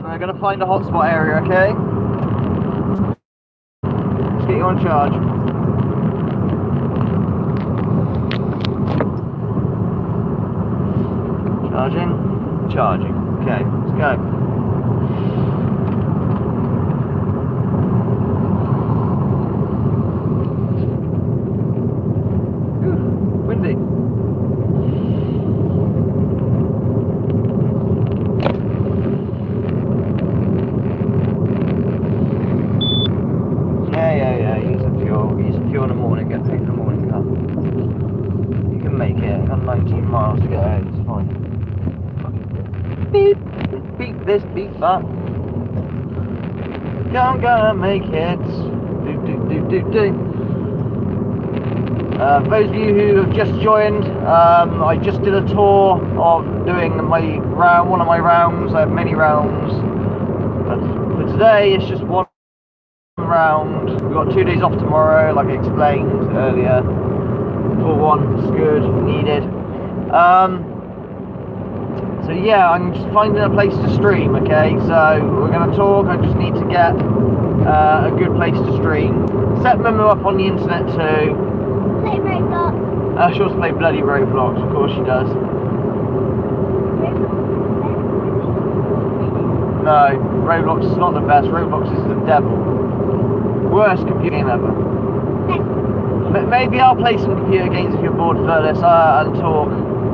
We're going to find a hotspot area, okay? Let's get you on charge. Charging. Charging. Okay, let's go. Windy. Yeah, use some fuel in the morning, get paid in the morning car. You can make it, got 19 miles to get home, it's fine. Beep, beep this, beep that. I'm gonna make it. For those of you who have just joined, I just did a tour of doing one of my rounds. I have many rounds, but for today it's just one round. We've got 2 days off tomorrow, like I explained earlier. For one, it's good, needed. So yeah, I'm just finding a place to stream, okay? So we're going to talk, I just need to get a good place to stream. Set Memo up on the internet too. Play Roblox. She wants to play bloody Roblox, of course she does. No, Roblox is not the best, Roblox is the devil. Worst computer game ever. Maybe I'll play some computer games if you're bored for this and talk.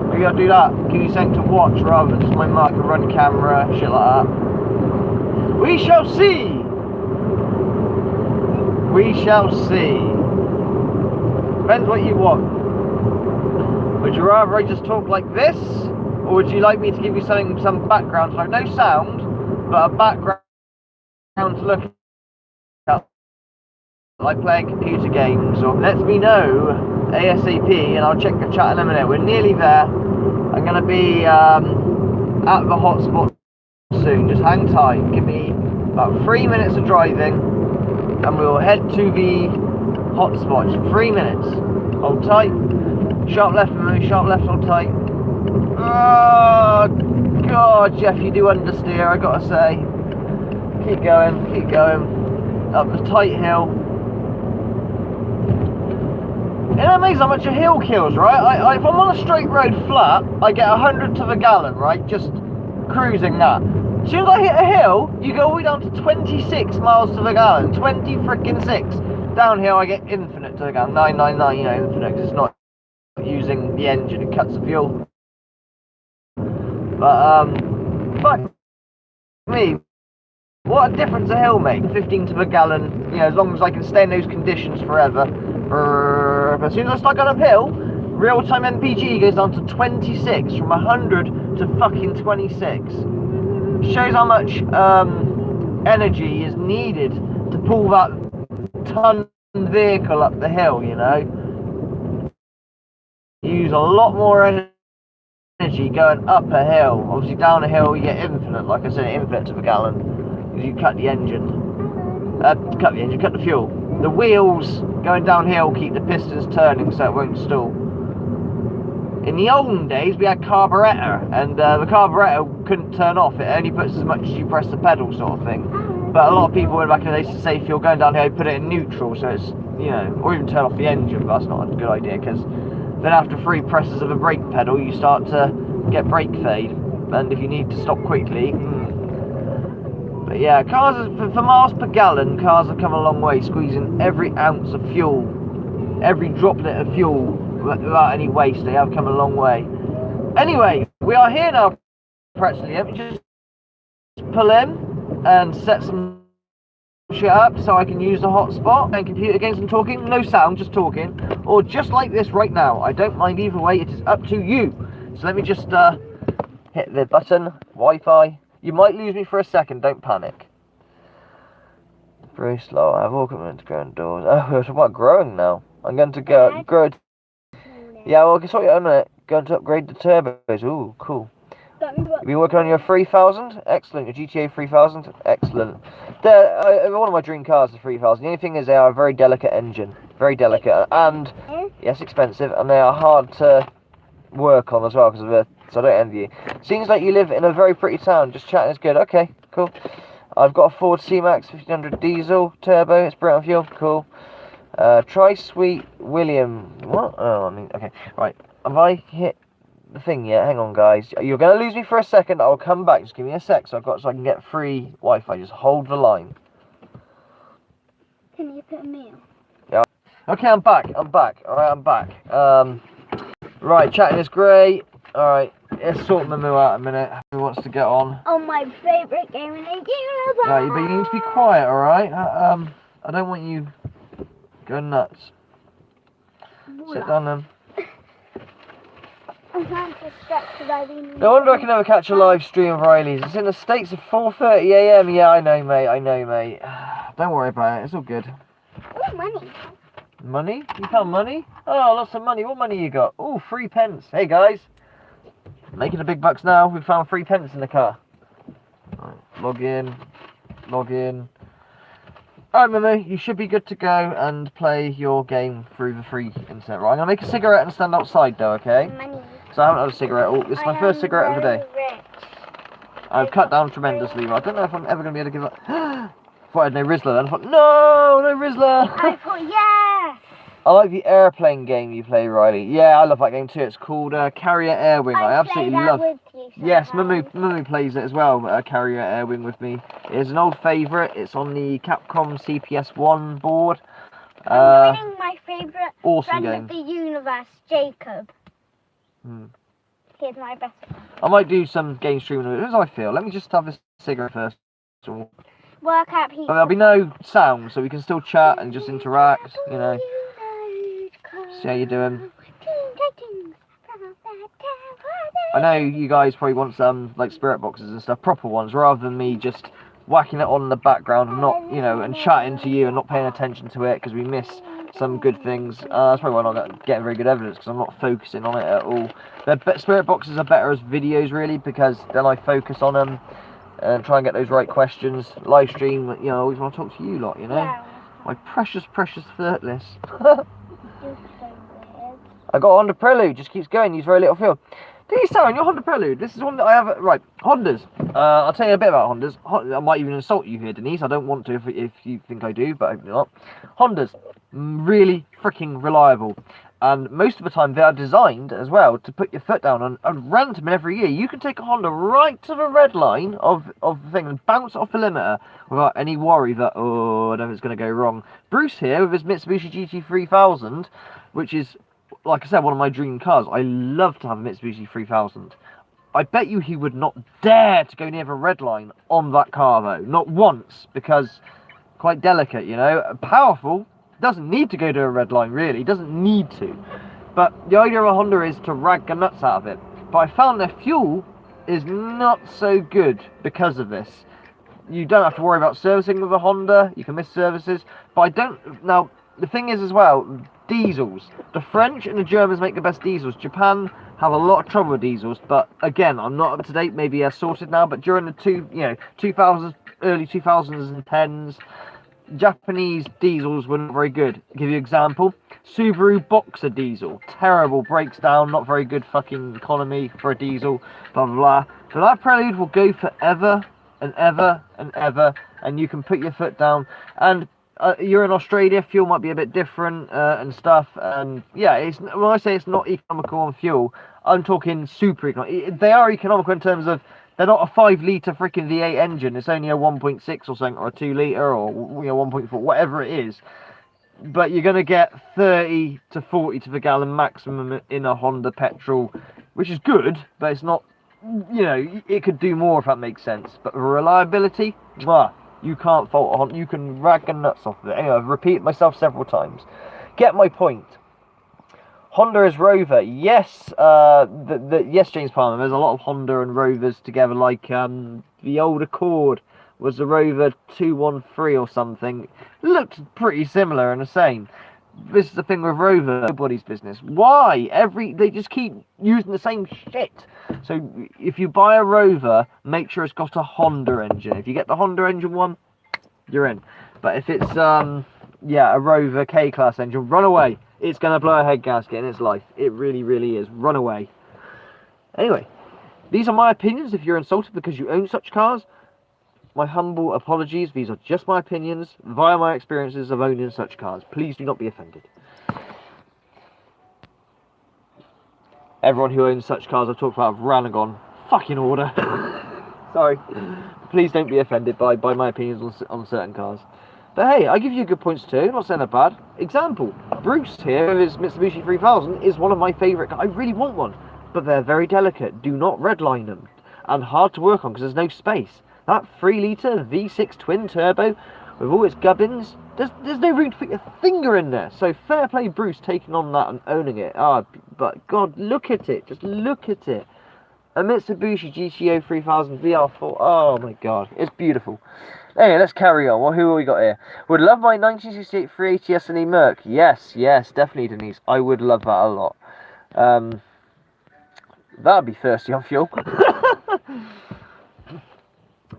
Maybe I'll do that. Give you something to watch rather than just my mic and run camera, shit like that. We shall see. We shall see. Depends what you want. Would you rather I just talk like this, or would you like me to give you some background, like no sound, but a background to look at, like playing computer games? Or let me know ASAP, and I'll check the chat in a minute. We're nearly there. I'm going to be at the hotspot soon. Just hang tight. Give me about 3 minutes of driving, and we'll head to the hotspot. Just 3 minutes. Hold tight. Sharp left, move. Sharp left. Hold tight. Oh God, Jeff, you do understeer, I gotta say. Keep going. Up the tight hill. Isn't it amazing how much a hill kills, right? If I'm on a straight road flat, I get 100 to the gallon, right? Just cruising that. As soon as I hit a hill, you go all the way down to 26 miles to the gallon. 20 freaking 6. Downhill, I get infinite to the gallon. 999, you know, infinite, because it's not using the engine, it cuts the fuel. But, fuck me. What a difference a hill makes. 15 to the gallon, you know, as long as I can stay in those conditions forever. But as soon as I start going uphill, real-time MPG goes down to 26, from 100 to fucking 26. Shows how much energy is needed to pull that ton vehicle up the hill, you know. You use a lot more energy going up a hill. Obviously down a hill you get infinite, like I said, infinite to the gallon. Because you cut the engine. Cut the fuel. The wheels going downhill keep the pistons turning so it won't stall. In the olden days we had carburettor, and the carburettor couldn't turn off. It only puts as much as you press the pedal, sort of thing. But a lot of people back in the days to say if you're going downhill, put it in neutral, so it's, you know, or even turn off the engine. But that's not a good idea, because then after 3 presses of a brake pedal you start to get brake fade, and if you need to stop quickly. But yeah, cars for miles per gallon, cars have come a long way, squeezing every ounce of fuel, every droplet of fuel without any waste. They have come a long way. Anyway, we are here now, practically. Let me just pull in and set some shit up so I can use the hotspot and computer games and talking. No sound, just talking. Or just like this right now. I don't mind either way, it is up to you. So let me just hit the button, Wi-Fi. You might lose me for a second, don't panic. Very slow, I have all coming to grow indoors. Oh, we're talking about growing now. I'm going to grow. Yeah, well, I can sort you out in a minute. Going to upgrade the turbos. Ooh, cool. You've been working on your 3000? Excellent. Your GTA 3000? Excellent. One of my dream cars is 3000. The only thing is they are a very delicate engine. Very delicate. And, yes, expensive. And they are hard to work on as well because of it. So I don't envy you. Seems like you live in a very pretty town. Just chatting is good. Okay, cool. I've got a Ford C-Max 1500 diesel turbo. It's brown fuel. Cool. Try Sweet William. What? Oh, I mean, okay. Right. Have I hit the thing yet? Hang on, guys. You're going to lose me for a second. I'll come back. Just give me a sec so I can get free Wi-Fi. Just hold the line. Can you put a meal? Yeah. Okay, I'm back. Alright, I'm back. Right, chatting is great. Alright, let's sort Mamu out a minute. Who wants to get on? Oh, my favourite game in the universe! Right, but you need to be quiet, alright? I don't want you going nuts. Sit down then. I'm trying to stretch because I've been... No wonder I can never catch a live stream of Riley's. It's in the States at 4:30 AM. Yeah, I know, mate. Don't worry about it. It's all good. Oh, money. Money? You found money? Oh, lots of money. What money you got? Oh, 3 pence. Hey, guys. Making the big bucks now. We found 3 pence in the car. Right, log in. Alright, Mamu, you should be good to go and play your game through the free internet. Right, I'm going to make a cigarette and stand outside though, okay? Money. So I haven't had a cigarette. Oh, this is my first cigarette of the day. Rich. I've cut down tremendously. I don't know if I'm ever going to be able to give up. Thought I had no Rizzler then. I thought, no Rizzler! I thought, yes! I like the airplane game you play, Riley. Yeah, I love that game too. It's called Carrier Air Wing. I absolutely love. With you yes, sometimes. Mamu plays it as well. Carrier Air Wing with me. It's an old favourite. It's on the Capcom CPS1 board. I'm winning my favourite awesome friend game. of the universe, Jacob. He's my best friend. I might do some game streaming of it as I feel. Let me just have this cigarette first. Work out pizza. But there'll be no sound, so we can still chat and just interact. You know. See how you're doing. I know you guys probably want some like spirit boxes and stuff, proper ones, rather than me just whacking it on in the background and not, you know, and chatting to you and not paying attention to it because we miss some good things. That's probably why I'm not getting very good evidence, because I'm not focusing on it at all. The spirit boxes are better as videos really, because then I focus on them and try and get those right questions. Live stream, you know, I always want to talk to you lot, you know. Yeah. My precious thirtless. I got on the Prelude, just keeps going, use very little fuel. Darren, your Honda Prelude. This is one that I have. Right, Hondas. I'll tell you a bit about Hondas. I might even insult you here, Denise. I don't want to if you think I do, but I hope not. Hondas, really freaking reliable. And most of the time they are designed as well to put your foot down and random every year. You can take a Honda right to the red line of the thing and bounce off the limiter without any worry that, oh, I know it's going to go wrong. Bruce here with his Mitsubishi GT3000, which is, like I said, one of my dream cars. I love to have a Mitsubishi 3000. I bet you he would not dare to go near the red line on that car though. Not once, because quite delicate, you know. Powerful. Doesn't need to go to a red line, really. Doesn't need to. But the idea of a Honda is to rag the nuts out of it. But I found their fuel is not so good because of this. You don't have to worry about servicing with a Honda. You can miss services. But I don't... Now, the thing is as well, diesels. The French and the Germans make the best diesels. Japan have a lot of trouble with diesels. But again, I'm not up to date. Maybe they're sorted now. But during the 2000s, early 2010s, Japanese diesels were not very good. I'll give you an example. Subaru Boxer diesel. Terrible, breaks down, not very good fucking economy for a diesel, blah blah blah. So that Prelude will go forever and ever and ever, and you can put your foot down. And you're in Australia, fuel might be a bit different and stuff. And yeah, when I say it's not economical on fuel, I'm talking super economical. They are economical in terms of they're not a 5 litre freaking V8 engine. It's only a 1.6 or something, or a 2 litre, or 1.4, whatever it is. But you're going to get 30 to 40 to the gallon maximum in a Honda petrol, which is good, but it's not, it could do more if that makes sense. But the reliability, you can't fault a Honda. You can rag the nuts off of it. Anyway, I've repeated myself several times. Get my point. Honda is Rover. Yes, yes, James Palmer. There's a lot of Honda and Rovers together. Like the old Accord was the Rover 213 or something. Looked pretty similar and the same. This is the thing with Rover. Nobody's business. Why? They just keep using the same shit. So if you buy a Rover, make sure it's got a Honda engine. If you get the Honda engine one, you're in. But if it's a Rover K-Class engine, run away. It's going to blow a head gasket in its life. It really, really is. Run away. Anyway, these are my opinions. If you're insulted because you own such cars, my humble apologies. These are just my opinions via my experiences of owning such cars. Please do not be offended. Everyone who owns such cars I've talked about have ran and gone, fucking order. Sorry. Please don't be offended by my opinions on certain cars. But hey, I give you good points too, not saying they're bad. Example, Bruce here with his Mitsubishi 3000 is one of my favourite cars. I really want one, but they're very delicate. Do not redline them. And hard to work on because there's no space. That 3 litre V6 twin turbo with all its gubbins, there's no room to put your finger in there. So fair play Bruce taking on that and owning it. But God, look at it. Just look at it. A Mitsubishi GTO 3000 VR4. Oh my God, it's beautiful. Anyway, let's carry on. Who have we got here? Would love my 1968 380 S&E Merc. Yes, definitely, Denise. I would love that a lot. That'd be thirsty on fuel.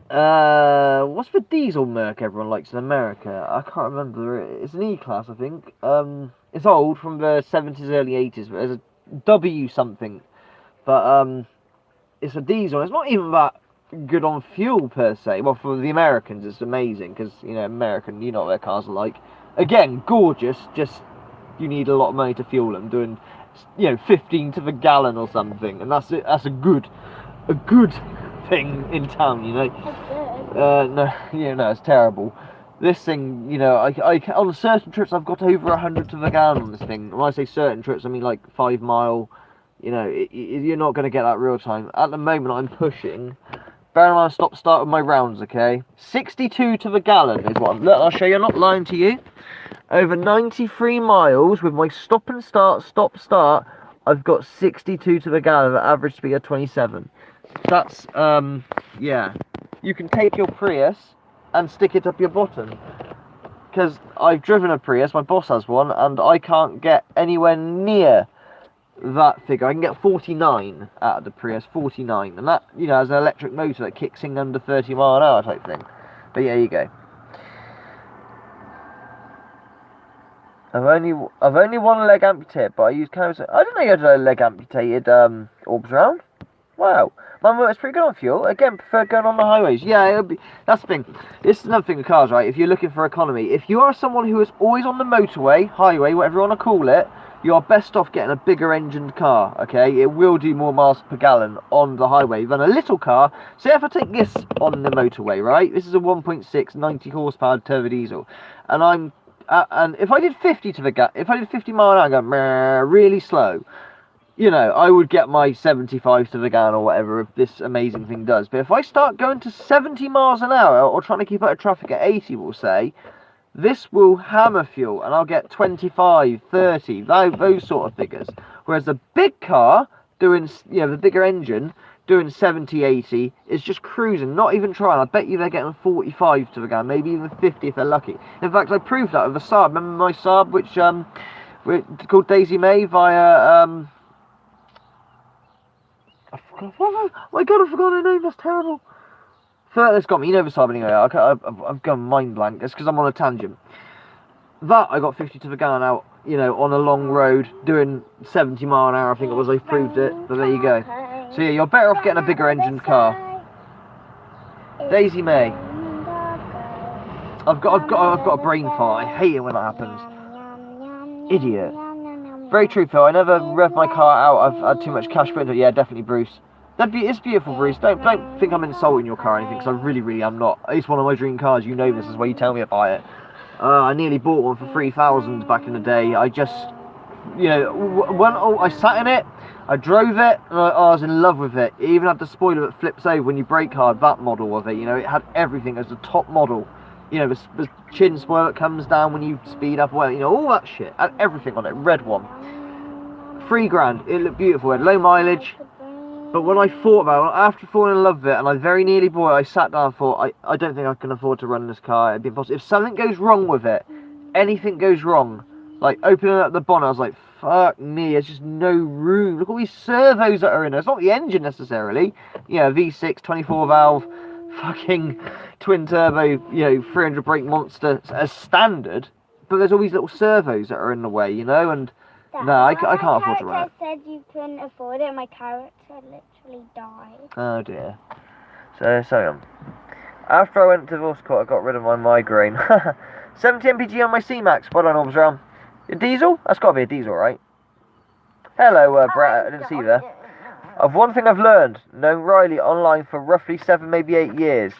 What's the diesel Merc everyone likes in America? I can't remember. It's an E-Class, I think. It's old, from the 70s, early 80s. But there's a W something. But it's a diesel. It's not even that good on fuel per se. Well, for the Americans it's amazing because American, you know what their cars are like. Again, gorgeous, just you need a lot of money to fuel them, doing 15 to the gallon or something, and that's it. That's a good thing in town, no, it's terrible. This thing, I on certain trips I've got over 100 to the gallon on this thing. When I say certain trips, I mean like 5 mile. You're not going to get that real time. At the moment I'm pushing, bear in mind, start with my rounds, okay? 62 to the gallon is what look, I'll show you, I'm not lying to you. Over 93 miles with my stop start, I've got 62 to the gallon at average speed of 27. That's, you can take your Prius and stick it up your bottom. Because I've driven a Prius, my boss has one, and I can't get anywhere near that figure. I can get 49 out of the Prius, 49, and that has an electric motor that kicks in under 30 mile an hour type thing. But yeah, there you go. I've only one leg amputated, but I use cameras. I didn't know you had a leg amputated orbs round. Wow. My motor's pretty good on fuel. Again, prefer going on the highways. Yeah, that's the thing. This is another thing with cars, right? If you're looking for economy, if you are someone who is always on the motorway, highway, whatever you want to call it, you're best off getting a bigger engined car, okay? It will do more miles per gallon on the highway than a little car. Say if I take this on the motorway, right? This is a 1.6, 90 horsepower turbo diesel. And if I did 50 to the if I did 50 mile an hour, going really slow, you know, I would get my 75 to the gallon or whatever this amazing thing does. But if I start going to 70 miles an hour or trying to keep out of traffic at 80, we'll say, this will hammer fuel and I'll get 25, 30, those sort of figures. Whereas the big car doing, you know, the bigger engine doing 70, 80 is just cruising, not even trying. I bet you they're getting 45 to the gallon, maybe even 50 if they're lucky. In fact, I proved that with a Saab. Remember my Saab, which called Daisy May via oh my god, I forgot her name, that's terrible. That's got me, you know the Saab anyway, I've gone mind blank, it's because I'm on a tangent. That, I got 50 to the gallon out, you know, on a long road, doing 70 mile an hour, I think it was, I proved it, but there you go. So yeah, you're better off getting a bigger engined car. Daisy May. I've got a brain fart, I hate it when that happens. Idiot. Very true, Phil. I never rev my car out. I've had too much cash put into it. Yeah, definitely, Bruce. It's beautiful, Bruce. Don't think I'm insulting your car or anything, because I really am not. It's one of my dream cars. You know this is why you tell me to buy it. I nearly bought one for 3,000 back in the day. I just, you know, I sat in it, I drove it, and I was in love with it. It even had the spoiler that flips over when you brake hard. That model of it, you know, it had everything as the top model. You know, the chin spoiler that comes down when you speed up, well, you know, all that shit. Had everything on it, red one. $3,000, it looked beautiful, it had low mileage. But when I thought about it, after falling in love with it, and I very nearly bought it, I sat down and thought, I don't think I can afford to run this car, it'd be impossible. If something goes wrong with it, anything goes wrong, like opening up the bonnet, I was like, fuck me, there's just no room. Look at all these servos that are in there. It's not the engine necessarily. You know, V6, 24 valve, fucking twin turbo, you know, 300 brake monster as standard, but there's all these little servos that are in the way, you know, and no, I can't afford to run it. My character said you couldn't afford it, my character literally died. Oh dear. So after I went to divorce court, I got rid of my migraine. 70 mpg on my C-Max, well done, Orbs. A diesel? That's got to be a diesel, right? Hello, Brett, I didn't see you there. Of one thing I've learned, known Riley online for roughly 7, maybe 8 years,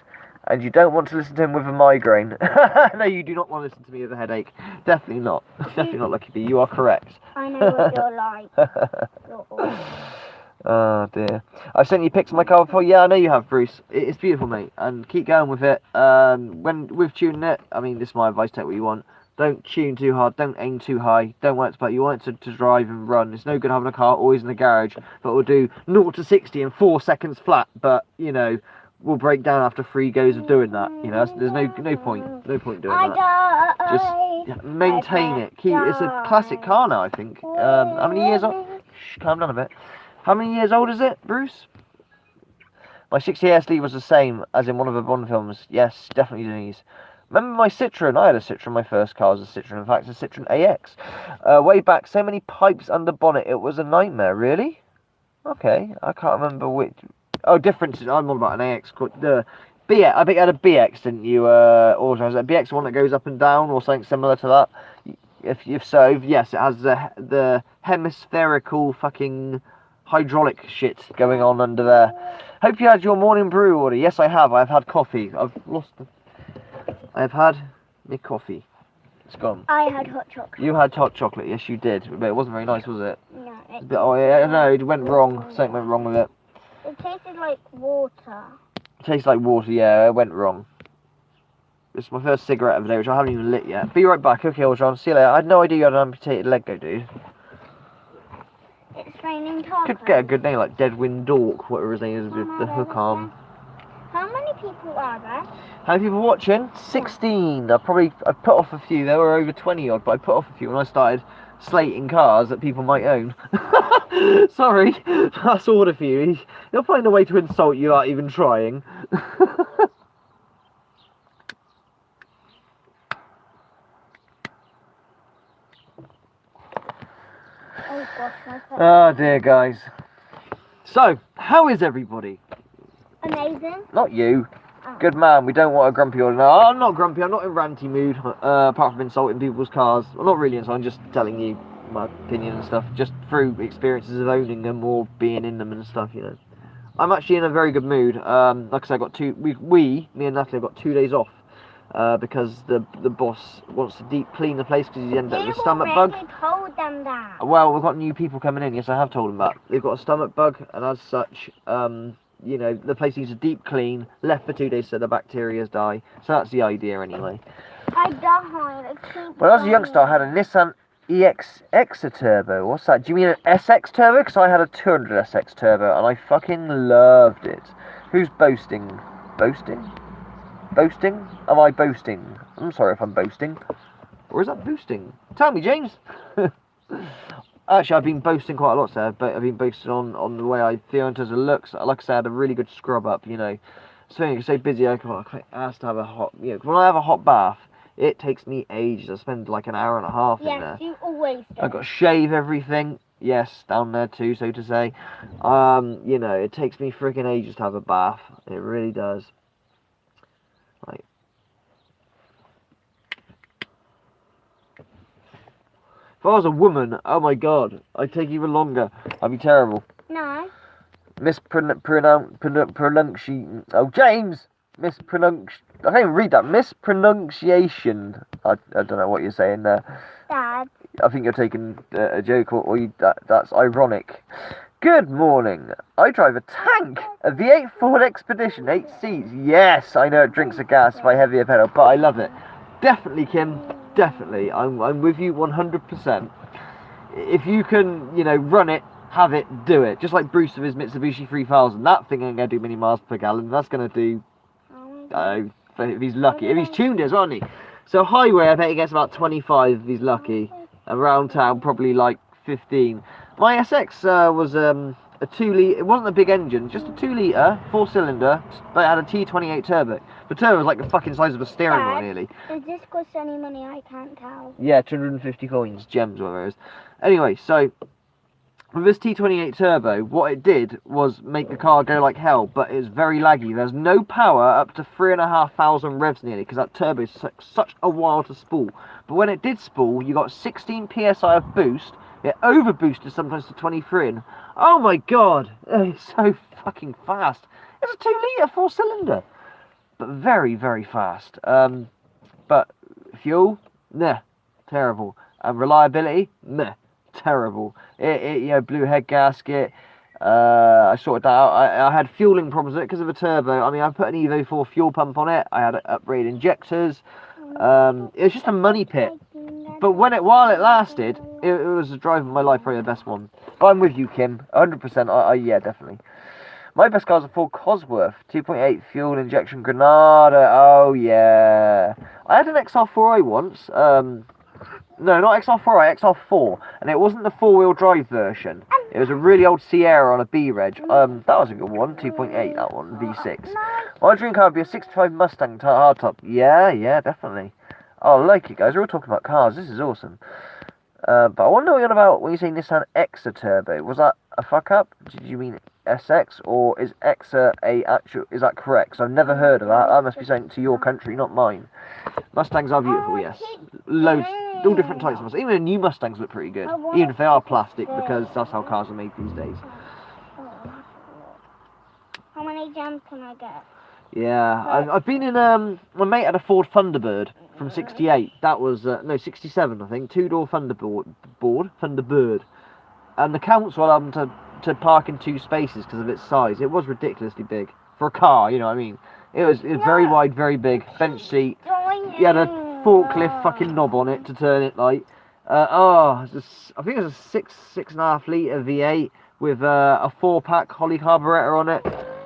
and you don't want to listen to him with a migraine. No, you do not want to listen to me with a headache. Definitely not. Definitely not, Lucky B. You are correct. I know what you're like. You're awful. Oh dear. I've sent you pics of my car before. Yeah, I know you have, Bruce. It's beautiful, mate, and keep going with it. With tuning it, I mean, this is my advice, take what you want. Don't tune too hard, don't aim too high, don't want it to play. You want it to drive and run. It's no good having a car always in the garage that will do 0 to 60 in 4 seconds flat, but, you know, will break down after 3 goes of doing that. You know, there's no point doing that. Just maintain it. It's a classic car now, I think. How many years old? Shh, calm down a bit. How many years old is it, Bruce? My 60 ASD was the same as in one of the Bond films. Yes, definitely Denise. Remember my Citroen? I had a Citroen. My first car was a Citroen. In fact, it's a Citroen AX. Way back, so many pipes under bonnet. It was a nightmare. Really? Okay, I can't remember which. Oh, difference. I'm on about an AX. The BX. I think you had a BX, didn't you? Or was that BX one that goes up and down, or something similar to that? If so, yes, it has the hemispherical fucking hydraulic shit going on under there. Hope you had your morning brew order. Yes, I have. I've had coffee. I've had my coffee. It's gone. I had hot chocolate. You had hot chocolate. Yes, you did. But it wasn't very nice, was it? No. Oh yeah, no, it went wrong. Something went wrong with it. It tasted like water. It tastes like water. Yeah, it went wrong. It's my first cigarette of the day, which I haven't even lit yet. Be right back. Okay, Ultron. See you later. I had no idea you had an amputated leg, though, dude. It's raining tacos. Could get a good name like Deadwind Dork, whatever his name is, with the hook arm. How many people are there? How many people watching? 16. I put off a few. There were over 20 odd, but I put off a few when I started slating cars that people might own. Sorry, that's all of you. You'll find a way to insult you without even trying. Oh gosh, my foot. Oh dear, guys. So, how is everybody? Amazing. Not you. Oh. Good man, we don't want a grumpy order. No, I'm not grumpy, I'm not in ranty mood, apart from insulting people's cars. I'm not really insulting, I'm just telling you my opinion and stuff, just through experiences of owning them or being in them and stuff, you know. I'm actually in a very good mood. Like I said, I got me and Natalie have got 2 days off, because the boss wants to deep clean the place because he's ended up with a stomach bug. You told them that. Well, we've got new people coming in, yes I have told them that. They've got a stomach bug, and as such, you know, the place needs a deep clean, left for 2 days so the bacteria die. So that's the idea anyway. I died. Well, as a youngster, I had a Nissan EX Turbo. What's that? Do you mean an SX Turbo? Because I had a 200 SX Turbo, and I fucking loved it. Who's boasting? Boasting? Boasting? Am I boasting? I'm sorry if I'm boasting. Or is that boosting? Tell me, James. Actually, I've been boasting quite a lot, sir. But I've been boasting on the way I feel in terms of looks. Like I said, I had a really good scrub up, you know. So busy, I can't ask to have a hot... You know, when I have a hot bath, it takes me ages. I spend like an hour and a half in there. Yes, you always do. I've got to shave everything. Yes, down there too, so to say. You know, it takes me freaking ages to have a bath. It really does. Like... If I was a woman, oh my god, I'd take even longer. I'd be terrible. No. Mispronunciation. Oh, James! I can't even read that. Mispronunciation. I don't know what you're saying there. Dad. I think you're taking a joke, or that's ironic. Good morning. I drive a tank, a V8 Ford Expedition, 8 seats. Yes, I know it drinks a gas by heavier pedal, but I love it. Definitely, Kim. Definitely. I'm with you 100%. If you can, you know, run it, have it, do it. Just like Bruce with his Mitsubishi 3000. That thing ain't going to do many miles per gallon. That's going to do, if he's lucky. If he's tuned as well, isn't he? So highway, I bet he gets about 25 if he's lucky. Around town, probably like 15. My SX was a 2 litre, it wasn't a big engine, just a 2 litre, 4 cylinder, but it had a T28 turbo. The turbo was like the fucking size of a steering wheel, nearly. Does this cost any money? I can't tell. Yeah, 250 coins, gems, whatever it is. Anyway, so with this T28 turbo, what it did was make the car go like hell, but it's very laggy. There's no power up to 3,500 revs nearly, because that turbo is such a while to spool. But when it did spool, you got 16 psi of boost. It over boosted sometimes to 23, and oh my god, it's so fucking fast. It's a 2 litre 4 cylinder, but very, very fast. But fuel, nah, terrible. And reliability, meh, terrible. It you know, blew head gasket. I sorted that out. I had fueling problems with it because of a turbo. I mean, I put an Evo 4 fuel pump on it. I had upgraded injectors. It was just a money pit. But while it lasted, it was the drive of my life, probably the best one. But I'm with you, Kim, 100%. Yeah, definitely. My best car's a Ford Cosworth, 2.8 fuel injection Granada. Oh yeah. I had an XR4i once. No, not XR4i, XR4, and it wasn't the 4-wheel drive version. It was a really old Sierra on a B-Reg. That was a good one, 2.8, that one, V6. My dream car would be a 65 Mustang hardtop. Yeah, definitely. Oh, I like it, guys. We're all talking about cars. This is awesome. But I wonder what you're on about when you say Nissan Exa Turbo. Was that a fuck up? Did you mean SX, or is Exa a actual? Is that correct? 'Cause I've never heard of that. That must be something to your country, not mine. Mustangs are beautiful, yes. Loads, all different types of Mustangs. Even new Mustangs look pretty good, even if they are plastic, because that's how cars are made these days. How many gems can I get? Yeah, I've been in, my mate had a Ford Thunderbird from 68, that was, no, 67 I think, 2-door Thunderbird, and the council allowed them to park in 2 spaces because of its size. It was ridiculously big, for a car, you know what I mean. It was very wide, very big, bench seat, you had a forklift fucking knob on it to turn it like, I think it was a 6.5 litre V8 with a 4-pack Holly carburetor on it.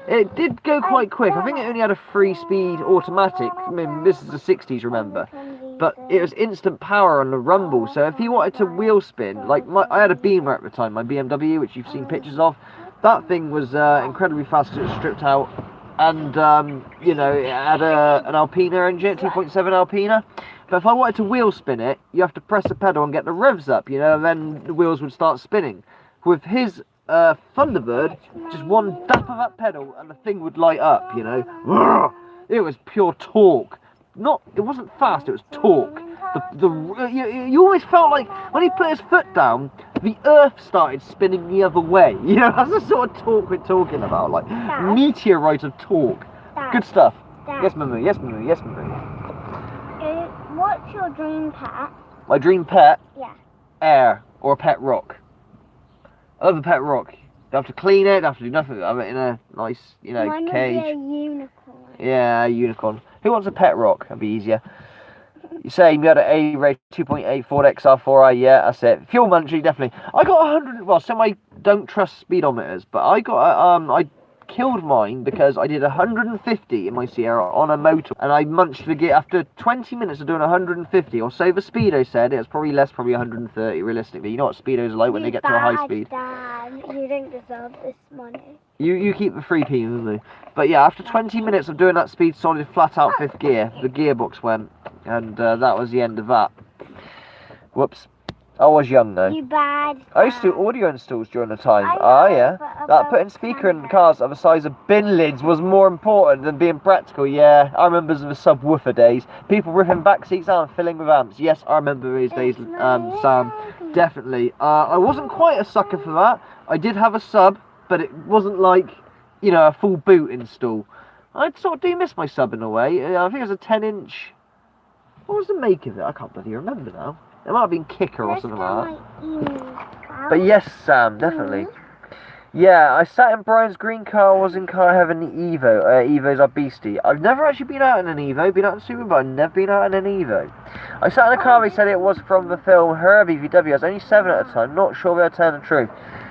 It did go quite quick. I think it only had a 3-speed automatic. I mean, this is the 60s, remember. But it was instant power on the rumble. So if you wanted to wheel spin, like I had a Beamer at the time, my BMW, which you've seen pictures of. That thing was incredibly fast because it was stripped out. And, you know, it had an Alpina engine, 2.7 Alpina. But if I wanted to wheel spin it, you have to press the pedal and get the revs up, you know, and then the wheels would start spinning. With his Thunderbird, just one dap of that pedal and the thing would light up, you know. It was pure torque. It wasn't fast, it was torque. You always felt like when he put his foot down, the earth started spinning the other way. You know, that's the sort of torque we're talking about, like meteorite of torque. Good stuff. Yes, Mamu, yes, Mamu, yes, Mamu. What's your dream pet? My dream pet? Yeah. Air, or a pet rock. I love a pet rock. Don't have to clean it, don't have to do nothing. I'm in a nice, you know, Mine cage. would be a unicorn. Yeah, a unicorn. Who wants a pet rock? That'd be easier. Same, you had an A-rate 2.8 Ford XR4i, yeah, that's it. Fuel munchie, definitely. I got 100, well, some I don't trust speedometers, but I got, I killed mine because I did 150 in my Sierra on a motor, and I munched the gear after 20 minutes of doing 150, or so the speedo said. It was probably less, probably 130 realistically. You know what speedos are like when they get to a high speed. Dad, you don't deserve this money. You keep the free P, don't you? But yeah, after 20 minutes of doing that speed solid flat out fifth gear, the gearbox went, and that was the end of that. Whoops. I was young though. You bad. I used to do audio installs during the time. I Ah, know, yeah. but That about putting speaker in camera. cars of the size of bin lids was more important than being practical. Yeah, I remember the subwoofer days. People ripping back seats out and filling with amps. Yes, I remember those days, Sam. Definitely. I wasn't quite a sucker for that. I did have a sub, but it wasn't like, you know, a full boot install. I sort of do miss my sub in a way. I think it was a 10-inch. What was the make of it? I can't bloody remember now. It might have been Kicker or something like that. But yes, Sam, definitely. Yeah, I sat in Brian's green car, was in car heaven, the Evo. Evos are beastie. I've never actually been out in an Evo, been out in Super, but I've never been out in an Evo. I sat in a car, they said it was from the film Herbie VW. I was only 7 at the time, not sure they're telling the truth.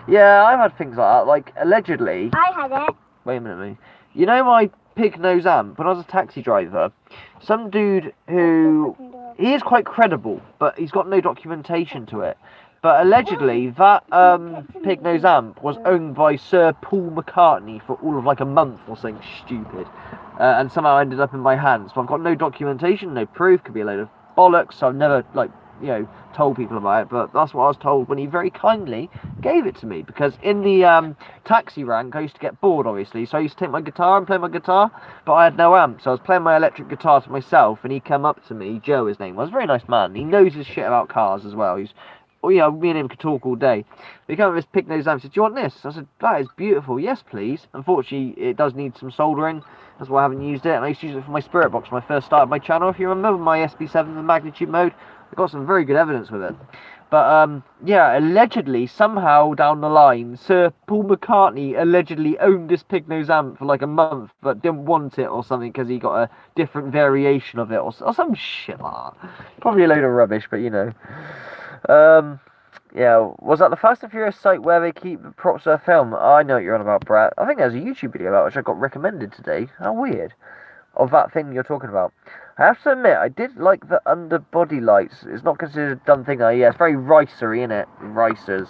Yeah, I've had things like that, like, allegedly... I had it. Wait a minute, me. You know my pig nose amp, when I was a taxi driver, some dude who... He is quite credible, but he's got no documentation to it. But allegedly, that pig nose amp was owned by Sir Paul McCartney for all of like a month or something stupid. And somehow ended up in my hands. But I've got no documentation, no proof, could be a load of bollocks, so I've never, like, you know, told people about it. But that's what I was told when he very kindly gave it to me. Because in the taxi rank, I used to get bored, obviously. So I used to take my guitar and play my guitar, but I had no amp. So I was playing my electric guitar to myself, and he came up to me, Joe his name was, a very nice man. He knows his shit about cars as well. He's, oh yeah, me and him could talk all day. He came up with this pig nose amp and said, do you want this? I said, that is beautiful, yes please. Unfortunately, it does need some soldering. That's why I haven't used it. And I used to use it for my spirit box when I first started my channel. If you remember my SB7, the magnitude mode, I got some very good evidence with it. But yeah, allegedly, somehow down the line, Sir Paul McCartney allegedly owned this pig nose amp for like a month, but didn't want it or something because he got a different variation of it or some shit like that. Probably a load of rubbish, but you know. Yeah, was that the Fast and Furious site where they keep the props of a film? I know what you're on about, Brett. I think there's a YouTube video about it which I got recommended today. How weird. Of that thing you're talking about. I have to admit, I did like the underbody lights. It's not considered a done thing, though. Yeah, it's very ricery, innit? Ricers.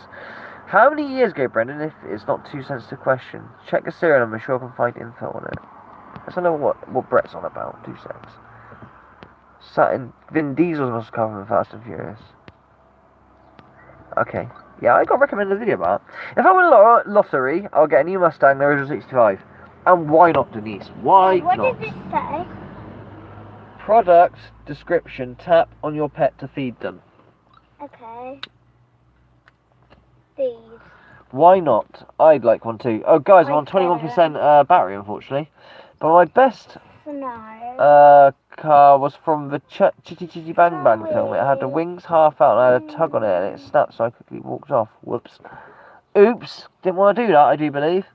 How many years ago, Brendan, if it's not too sensitive question? Check the serial number, sure I can find info on it. Let's know what Brett's on about. 2 seconds. Saturn, Vin Diesel's must cover Fast and Furious. Okay. Yeah, I got recommended a video about it. If I win a lottery, I'll get a new Mustang, the original 65. And why not, Denise? Why What not? does it say? Product description, tap on your pet to feed them. Okay. Feed. Why not? I'd like one too. Oh guys, I'm on Okay. 21% battery unfortunately. But my best No. car was from the Chitty Chitty Bang Bang film. It had the wings half out and I had a tug on it and it snapped, so I quickly walked off. Whoops. Oops. Didn't want to do that, I do believe.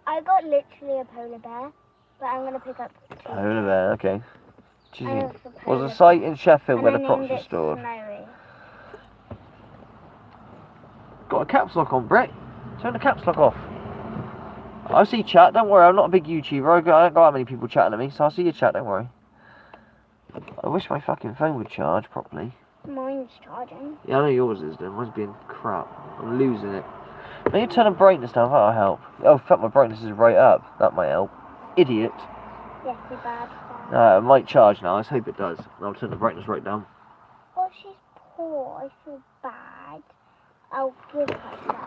I got literally a polar bear, but I'm gonna pick up two. Polar bear, okay. I Gee, know it's a was polar a site in Sheffield and where I the props named were it stored. Snowy. Got a caps lock on, Brett. Turn the caps lock off. I see chat, don't worry, I'm not a big YouTuber. I don't got that many people chatting to me, so I'll see your chat, don't worry. I wish my fucking phone would charge properly. Mine's charging. Yeah, I know yours is, then. Mine's being crap. I'm losing it. Maybe turn the brightness down, that'll help. Oh, fuck, my brightness is right up. That might help. Idiot. Yes, you're bad. It might charge now. Let's hope it does. I'll turn the brightness right down. Oh, she's poor. I feel bad. I'll give her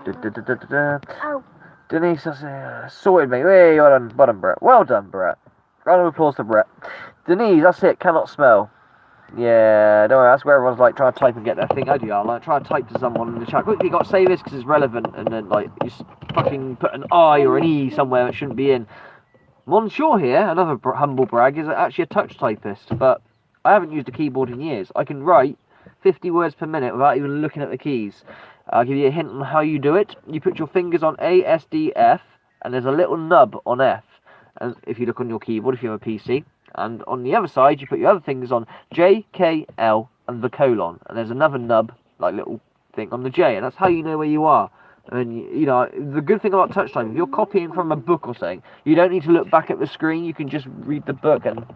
Da, some. da, da, da, da, da. Oh, Denise, that's sorted, mate. Hey, well done, Brett. Well done, Brett. Round of applause to Brett. Denise, that's it. Cannot smell. Yeah, don't worry. That's where everyone's like trying to type and get their thing. I do. I like try to type to someone in the chat. Quickly, got to say this because it's relevant, and then like you fucking put an I or an E somewhere that shouldn't be in. Monsieur here, another humble brag, is actually a touch typist, but I haven't used a keyboard in years. I can write 50 words per minute without even looking at the keys. I'll give you a hint on how you do it. You put your fingers on A, S, D, F, and there's a little nub on F. And if you look on your keyboard, if you have a PC, and on the other side, you put your other fingers on J, K, L, and the colon. And there's another nub, like little thing, on the J, and that's how you know where you are. And you know, the good thing about touch typing, if you're copying from a book or something, you don't need to look back at the screen. You can just read the book and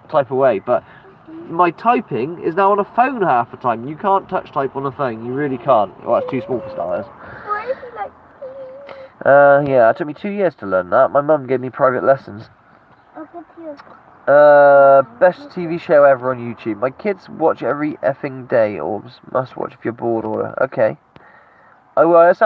type away. But my typing is now on a phone half the time. You can't touch type on a phone. You really can't. Well, it's too small for starters. why is he like... Yeah, it took me 2 years to learn that. My mum gave me private lessons. Oh, good to you. Best TV show ever on YouTube. My kids watch it every effing day, or must watch if you're bored or... Okay. I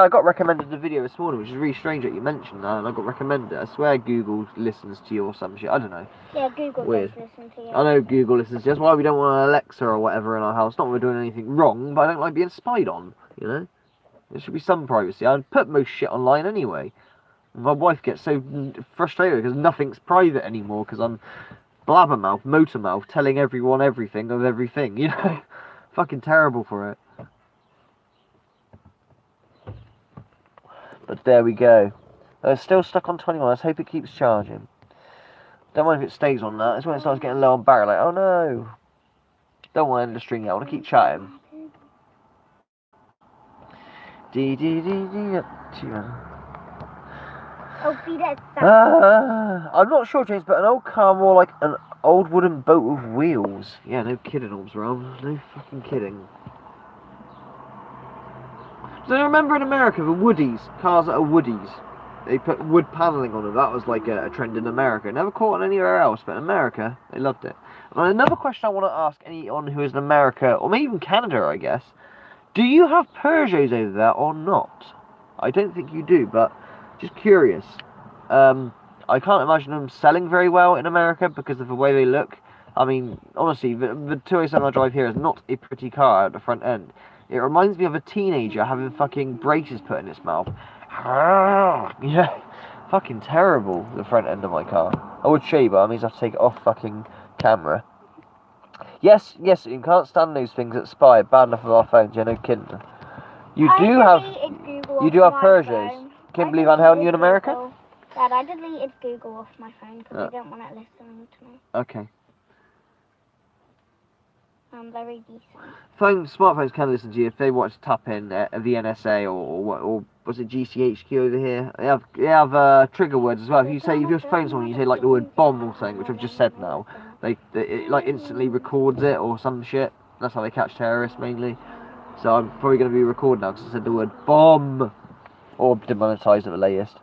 got recommended the video this morning, which is really strange that you mentioned that, and I got recommended. I swear Google listens to you or some shit. I don't know. Yeah, Google Weird. does listen to you. I know Google listens to us. Why we don't want an Alexa or whatever in our house. Not that we're doing anything wrong, but I don't like being spied on, you know? There should be some privacy. I put most shit online anyway. My wife gets so frustrated because nothing's private anymore because I'm blabbermouth, motormouth, telling everyone everything of everything, you know? Fucking terrible for it. But there we go. It's still stuck on 21. Let's hope it keeps charging. Don't mind if it stays on that. It's when it starts getting low on battery. Like, oh no. Don't want to end the string out. I want to keep chatting. Oh, see, that's that. I'm not sure, James, but an old car more like an old wooden boat with wheels. Yeah, no kidding, Orbs Realm. No fucking kidding. So I remember in America, the Woodies, cars that are Woodies, they put wood panelling on them. That was like a trend in America. Never caught on anywhere else, but in America, they loved it. And another question I want to ask anyone who is in America, or maybe even Canada, I guess. Do you have Peugeots over there or not? I don't think you do, but just curious. I can't imagine them selling very well in America because of the way they look. I mean, honestly, the 207 I drive here is not a pretty car at the front end. It reminds me of a teenager having fucking braces put in its mouth. Yeah, fucking terrible, the front end of my car. I would show you, but that means I have to take it off fucking camera. Yes, you can't stand those things that spy. Bad enough with our phones, yeah, no kidding. You do have Peugeots. Kimberly Van Helden, you in America? Dad, I deleted Google off my phone because I don't want it listening to me. Okay. I'm very decent. Smartphones can listen to you if they want to tap in the NSA or was it GCHQ over here? They have trigger words as well. If you're phoning someone, you say like the word bomb or something, which I've just said now. It like instantly records it or some shit. That's how they catch terrorists mainly. So I'm probably going to be recording now because I said the word bomb or demonetised at the latest.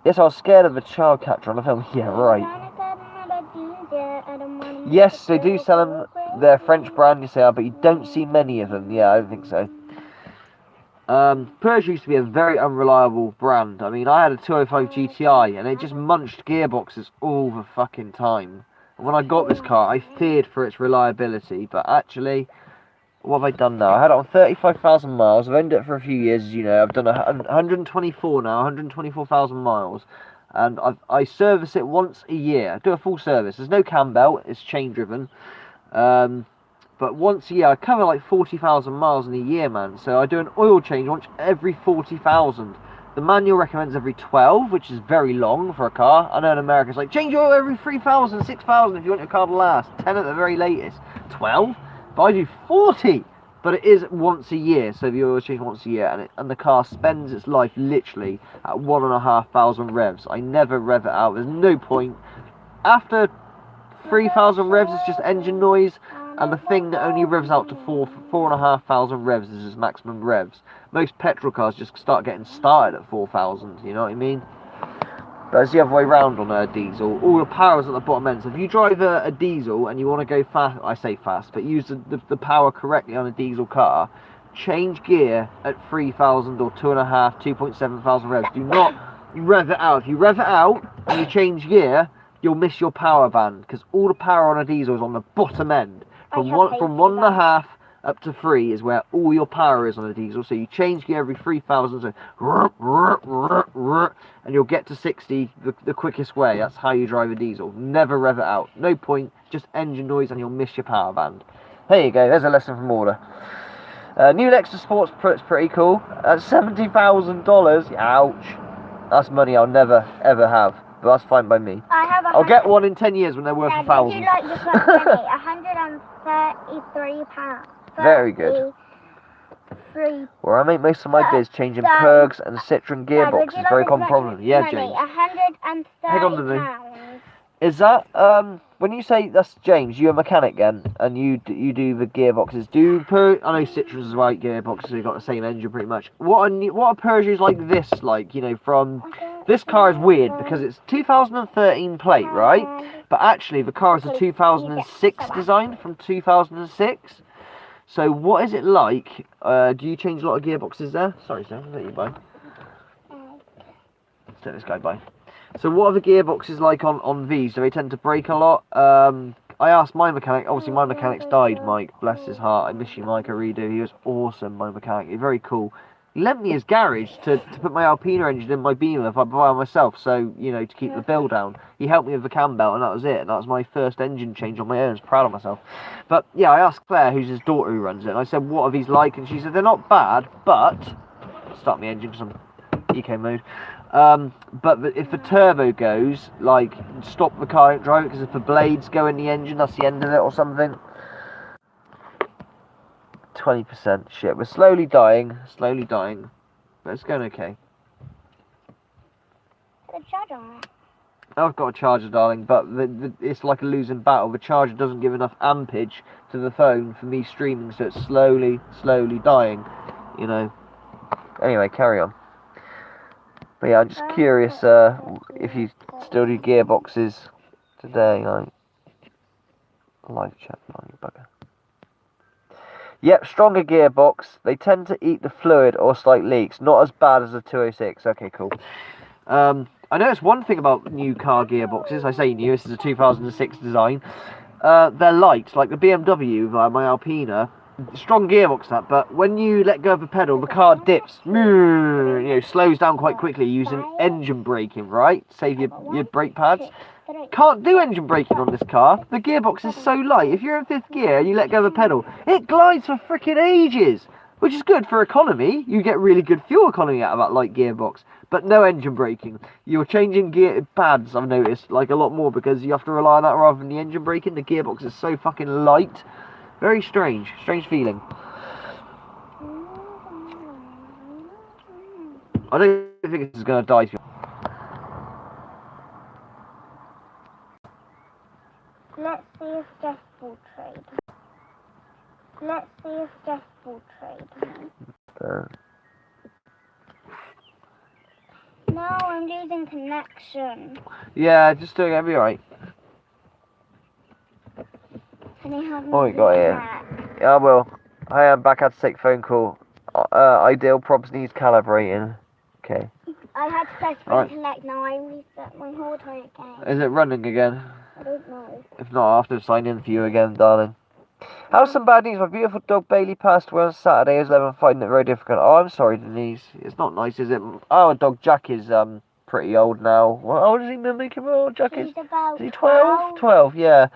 Yes, I was scared of a child catcher on the film. Yeah, right. Yes, they do sell them. They're French brand, you say, but you don't see many of them. Yeah, I don't think so. Peugeot used to be a very unreliable brand. I mean, I had a 205 GTI, and it just munched gearboxes all the fucking time. And when I got this car, I feared for its reliability, but actually, what have I done now? I had it on 35,000 miles. I've owned it for a few years, as you know. I've done 124 now, 124,000 miles. And I service it once a year. I do a full service. There's no cam belt. It's chain driven. But once a year, I cover like 40,000 miles in a year, man. So I do an oil change once every 40,000. The manual recommends every 12, which is very long for a car. I know in America it's like, change oil every 3,000, 6,000 if you want your car to last. 10 at the very latest. 12? But I do 40! But it is once a year, so the oil change once a year, and the car spends its life literally at 1,500 revs. I never rev it out. There's no point. After 3,000 revs, it's just engine noise, and the thing that only revs out to 4,500 revs is its maximum revs. Most petrol cars just start getting started at 4,000. You know what I mean? But it's the other way round on a diesel. All the power's at the bottom end. So if you drive a diesel and you want to go fast, I say fast, but use the power correctly on a diesel car, change gear at 3,000 or 2.7 thousand revs. Do not rev it out. If you rev it out and you change gear, you'll miss your power band, because all the power on a diesel is on the bottom end. From 1.5 up to 3 is where all your power is on a diesel. So you change gear every 3,000, so and you'll get to 60 the quickest way. That's how you drive a diesel. Never rev it out. No point. Just engine noise and you'll miss your power band. There you go. There's a lesson from Order. New Lexus Sports Plus, pretty cool. At $70,000. Ouch. That's money I'll never ever have. But that's fine by me. I'll get one in 10 years when they're worth $1,000. Would you like this one, Jenny? £133. Very good. Where I make most of my biz changing Pergs and Citroen gearboxes, very common problem. Yeah, James. £130. Hang on a minute. Is that when you say that's James? You're a mechanic then, and you do the gearboxes. I know Citroen's is right gearboxes. They've got the same engine pretty much. What are Peugeots like this? Like, you know, from this car is weird because it's 2013 plate, right? But actually the car is a 2006 design from 2006. So what is it like? Do you change a lot of gearboxes there? Sorry, sir. I'll let you by. Let's let this guy by. So what are the gearboxes like on these? Do they tend to break a lot? I asked my mechanic. Obviously, my mechanic's died, Mike. Bless his heart. I miss you, Mike. I really do. He was awesome, my mechanic. He's very cool. He lent me his garage to put my Alpina engine in my Beamer if I buy it myself. So, you know, to keep the bill down. He helped me with the cam belt, and that was it. And that was my first engine change on my own. I was proud of myself. But, yeah, I asked Claire, who's his daughter who runs it, and I said, what are these like? And she said, they're not bad, but... Start my engine because I'm eco mode. But if the turbo goes, like, stop the car, don't drive it, because if the blades go in the engine, that's the end of it or something. 20%. Shit, we're slowly dying, but it's going okay. Put a charger on it. I've got a charger, darling, but it's like a losing battle. The charger doesn't give enough ampage to the phone for me streaming, so it's slowly dying, you know. Anyway, carry on. But yeah, I'm just curious if you still do gearboxes today. Like, live chat, you bugger. Yep, stronger gearbox. They tend to eat the fluid or slight leaks. Not as bad as a 206. Okay, cool. I noticed one thing about new car gearboxes. I say new, this is a 2006 design. They're light, like the BMW, my Alpina. Strong gearbox that, but when you let go of the pedal, the car dips, you know, slows down quite quickly using engine braking, right? Save your brake pads. Can't do engine braking on this car. The gearbox is so light. If you're in 5th gear and you let go of the pedal, it glides for freaking ages, which is good for economy. You get really good fuel economy out of that light gearbox, but no engine braking. You're changing gear pads, I've noticed, like a lot more, because you have to rely on that rather than the engine braking. The gearbox is so fucking light. Very strange feeling. I don't think this is going to die. Let's see if Jeff will trade. Let's see if Jeff will trade. No, I'm losing connection. Yeah, just doing it. It'll be alright. Can you help me? What we got here? Yeah, I will. Hi, I'm back. I had to take a phone call. Ideal props needs calibrating. Okay. I had to press reconnect. Now I reset my whole time again. Is it running again? I don't know. If not, I'll have to sign in for you again, darling. How's some bad news? My beautiful dog Bailey passed away on Saturday. I was 11, finding it very difficult. Oh, I'm sorry, Denise. It's not nice, is it? Our dog Jack is pretty old now. What old is he, Mimic? How old Jack is? He's about Is he 12? 12, yeah.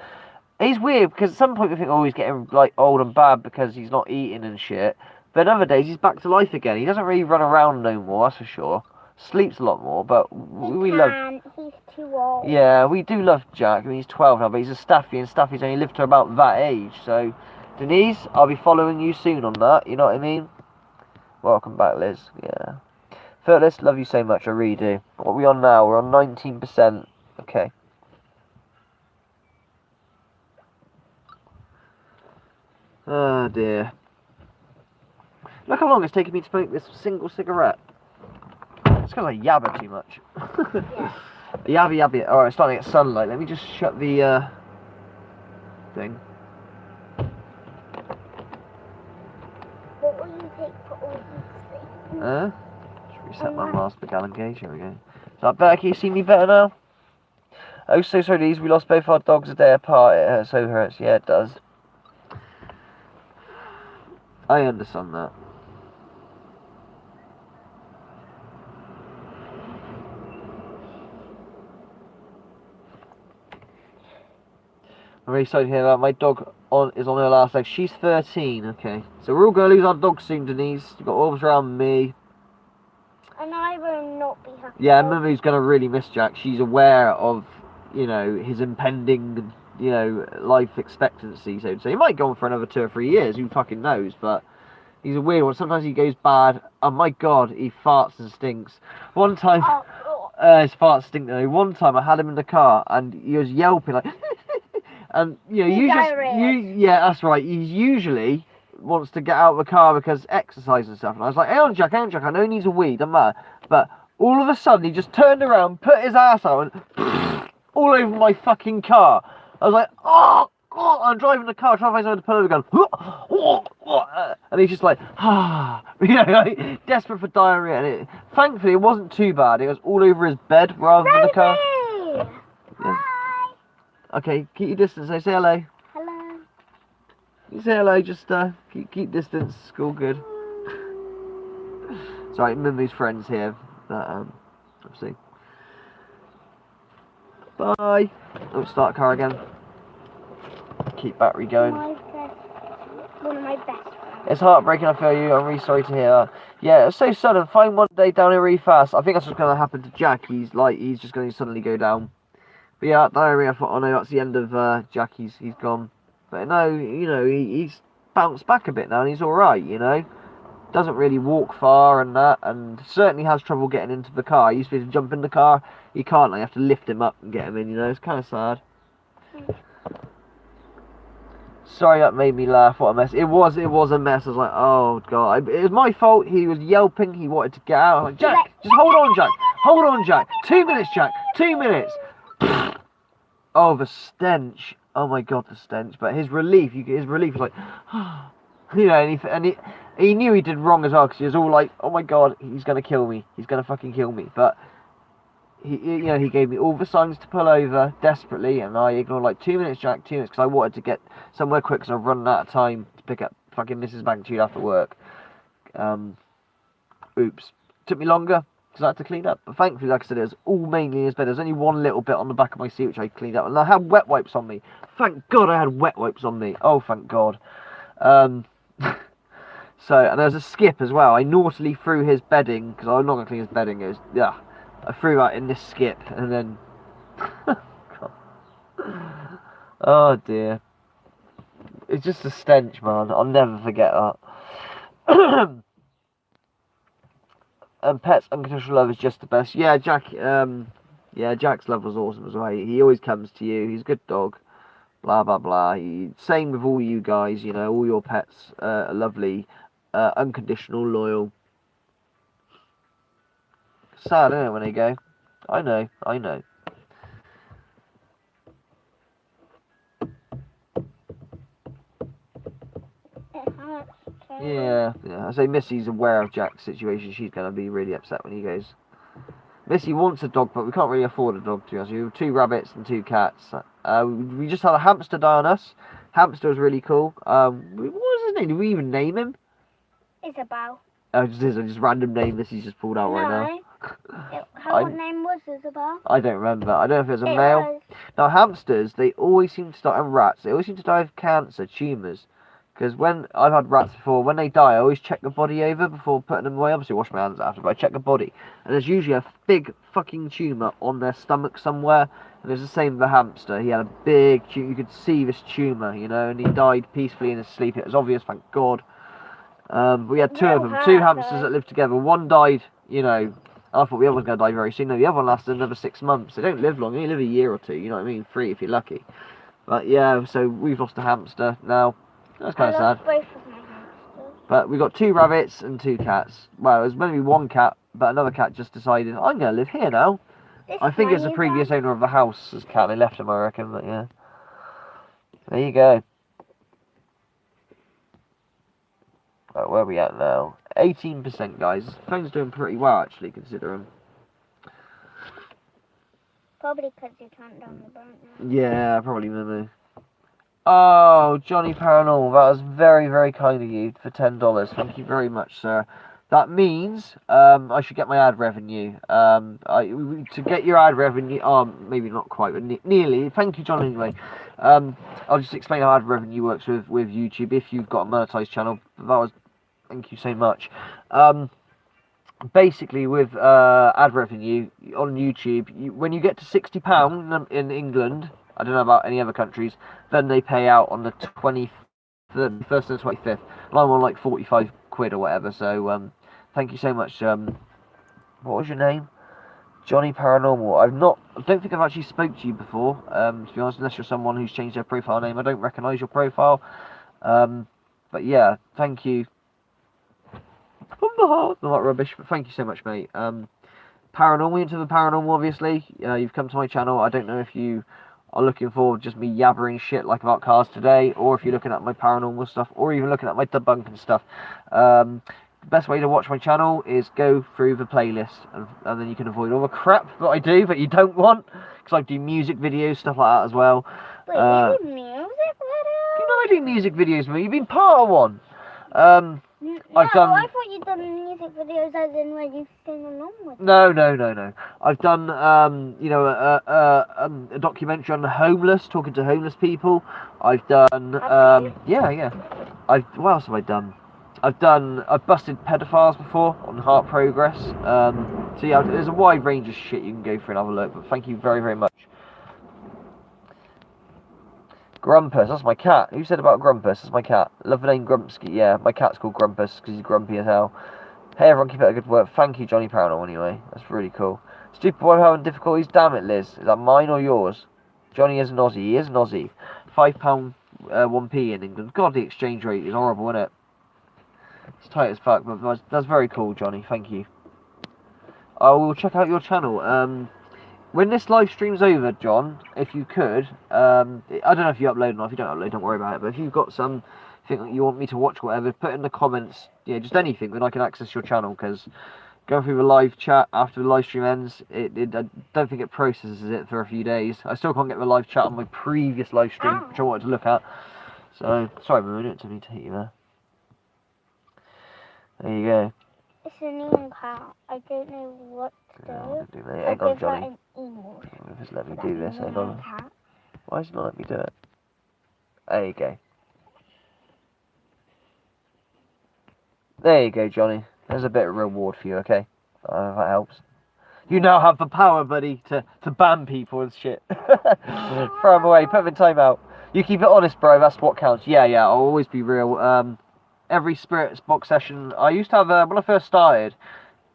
He's weird because at some point we think, oh, he's getting like old and bad because he's not eating and shit. But other days he's back to life again. He doesn't really run around no more, that's for sure. Sleeps a lot more, but we love. He's too old. Yeah, we do love Jack. I mean, he's 12 now, but he's a Staffy, and Staffy's only lived to about that age. So, Denise, I'll be following you soon on that. You know what I mean? Welcome back, Liz. Yeah. Phyllis, love you so much. I really do. What are we on now? We're on 19%. Okay. Oh dear. Look how long it's taken me to smoke this single cigarette. It's because I yabber too much. Yeah. Yabby yabby. Alright, it's starting to get sunlight. Let me just shut the thing. What will you take for all these things? Just reset my master per gallon gauge. Here we go. Is that better? Can you see me better now? Oh, so sorry, Lise. We lost both our dogs a day apart. It hurts, so hurts. Yeah, it does. I understand that. I'm very sorry to hear that. My dog is on her last leg. She's 13. Okay, so we're all going to lose our dog soon, Denise. You've got orbs around me. And I will not be happy. Yeah, Mummy's going to really miss Jack. She's aware of, you know, his impending, you know, life expectancy. So he might go on for another 2 or 3 years. Who fucking knows? But he's a weird one. Sometimes he goes bad. Oh my god, he farts and stinks. One time, his farts stink though. One time I had him in the car and he was yelping like, and you know, yeah, that's right. He usually wants to get out of the car because exercise and stuff. And I was like, hey on Jack, I know he needs a wee, doesn't matter. But all of a sudden he just turned around, put his ass out and all over my fucking car. I was like, oh, I'm driving the car, trying to find somewhere to pull over, going, and he's just like, you know, like, desperate for diarrhea. And thankfully, it wasn't too bad. It was all over his bed rather than the car. Yeah. Hi. Okay, keep your distance. Say hello. Hello. You say hello. Just keep distance. It's all good. Sorry, Mummy's friends here. Let's see. Bye. Oh, start car again. Keep battery going. One of my best friends. It's heartbreaking, I feel you. I'm really sorry to hear that. Yeah, it's so sudden. Find one day down here really fast. I think that's what's going to happen to Jack. He's just going to suddenly go down. But yeah, diarrhea. I thought, oh no, that's the end of Jack. He's gone. But no, you know, he's bounced back a bit now, and he's all right. You know, doesn't really walk far and that, and certainly has trouble getting into the car. He used to be able to jump in the car. He can't. I have to lift him up and get him in. You know, it's kind of sad. Sorry, that made me laugh. What a mess. It was a mess. I was like, oh god, it was my fault. He was yelping. He wanted to get out. I was like, Jack, just hold on, Jack. Hold on, Jack. 2 minutes, Jack. 2 minutes. Oh, the stench. Oh my god, the stench. But his relief was like, you know, and he knew he did wrong as well, because he was all like, oh my god, he's gonna kill me. He's gonna fucking kill me. But he gave me all the signs to pull over desperately, and I ignored like 2 minutes, Jack, 2 minutes, because I wanted to get somewhere quick, because I've run out of time to pick up fucking Mrs. Magnitude after work. Oops. Took me longer, because I had to clean up. But thankfully, like I said, it was all mainly in his bed. There's only one little bit on the back of my seat, which I cleaned up. And I had wet wipes on me. Thank God I had wet wipes on me. Oh, thank God. So, and there was a skip as well. I naughtily threw his bedding, because I'm not going to clean his bedding. It was, yeah. I threw that in this skip, and then... Oh, dear. It's just a stench, man. I'll never forget that. And pets, unconditional love is just the best. Yeah, Jack. Yeah, Jack's love was awesome as well. He always comes to you. He's a good dog. Blah blah blah. Same with all you guys. You know, all your pets are lovely, unconditional, loyal. Sad, isn't it, when they go? I know. Yeah. I say Missy's aware of Jack's situation. She's going to be really upset when he goes. Missy wants a dog, but we can't really afford a dog, to be honest. We have 2 rabbits and 2 cats. We just had a hamster die on us. Hamster was really cool. What was his name? Did we even name him? Isabel. Oh, just random name Missy's just pulled out right now. Her name was Isabel. I don't remember. I don't know if it was a male. Now, hamsters, they always seem to die, and rats, they always seem to die of cancer, tumours. Because when I've had rats before, when they die, I always check the body over before putting them away. Obviously, wash my hands after, but I check the body. And there's usually a big fucking tumour on their stomach somewhere. And it's the same with the hamster. He had a big tumour. You could see this tumour, you know, and he died peacefully in his sleep. It was obvious, thank God. We had 2 of them, 2 hamsters that lived together. One died, you know, I thought the other was going to die very soon. No, the other one lasted another 6 months. They don't live long. They only live a year or 2, you know what I mean? 3 if you're lucky. But yeah, so we've lost a hamster now. That's kind of sad. Both of my hamsters. But we got 2 rabbits and 2 cats. Well, it was meant to be 1 cat, but another cat just decided, I'm going to live here now. I think it's the previous owner of the house's cat. They left him, I reckon, but yeah. There you go. Right, where are we at now? 18%, guys. This phone's doing pretty well, actually, considering. Probably because you turned on the brightness. Yeah, probably, maybe. Oh, Johnny Paranormal, that was very, very kind of you for $10. Thank you very much, sir. That means I should get my ad revenue. To get your ad revenue, maybe not quite, but nearly. Thank you, John. Anyway, I'll just explain how ad revenue works with YouTube. If you've got a monetized channel, thank you so much. Basically, with ad revenue on YouTube, when you get to £60 in England, I don't know about any other countries, then they pay out on the 21st and the 25th. And I'm on like 45 quid or whatever, so thank you so much. What was your name? Johnny Paranormal. I don't think I've actually spoke to you before, to be honest, unless you're someone who's changed their profile name. I don't recognise your profile. But yeah, thank you. Not rubbish, but thank you so much, mate. Paranormal, into the paranormal, obviously. You've come to my channel. I don't know if you are looking for just me yabbering shit like about cars today, or if you're looking at my paranormal stuff, or even looking at my debunking stuff. The best way to watch my channel is go through the playlist, and then you can avoid all the crap that I do that you don't want, because I do music videos, stuff like that as well. Wait, you do music videos? You know I do music videos, mate. You've been part of one. No, I've done. I thought you'd done music videos as in where you sing along with. No. I've done, a documentary on the homeless, talking to homeless people. I've done, yeah. What else have I done? I've busted pedophiles before on Heart Progress. So yeah, there's a wide range of shit you can go through and have a look. But thank you very, very much. Grumpus, that's my cat. Who said about Grumpus? That's my cat. Love the name Grumpsky. Yeah, my cat's called Grumpus because he's grumpy as hell. Hey everyone, keep up the good work. Thank you, Johnny Paranormal, anyway. That's really cool. Stupid boy having difficulties. Damn it, Liz. Is that mine or yours? Johnny is an Aussie. He is an Aussie. £5, 1p in England. God, the exchange rate is horrible, isn't it? It's tight as fuck, but that's very cool, Johnny. Thank you. I will check out your channel. When this live stream's over, John, if you could, I don't know if you upload or not. If you don't upload, don't worry about it. But if you've got something that you want me to watch, whatever, put in the comments. Yeah, just anything, then I can access your channel. Because going through the live chat after the live stream ends, I don't think it processes it for a few days. I still can't get the live chat on my previous live stream, which I wanted to look at. So, sorry, Moon, it took me to hit you there. There you go. It's an email cat. I don't know what to do. Hang on, Johnny. Email. Just let me do this. Hang on. Why is it not letting me do it? There you go. There you go, Johnny. There's a bit of reward for you, okay? I don't know if that helps. You now have the power, buddy, to ban people and shit. Throw them away. Put them in timeout. You keep it honest, bro. That's what counts. Yeah. I'll always be real. Every Spirits box session, I used to have, when I first started,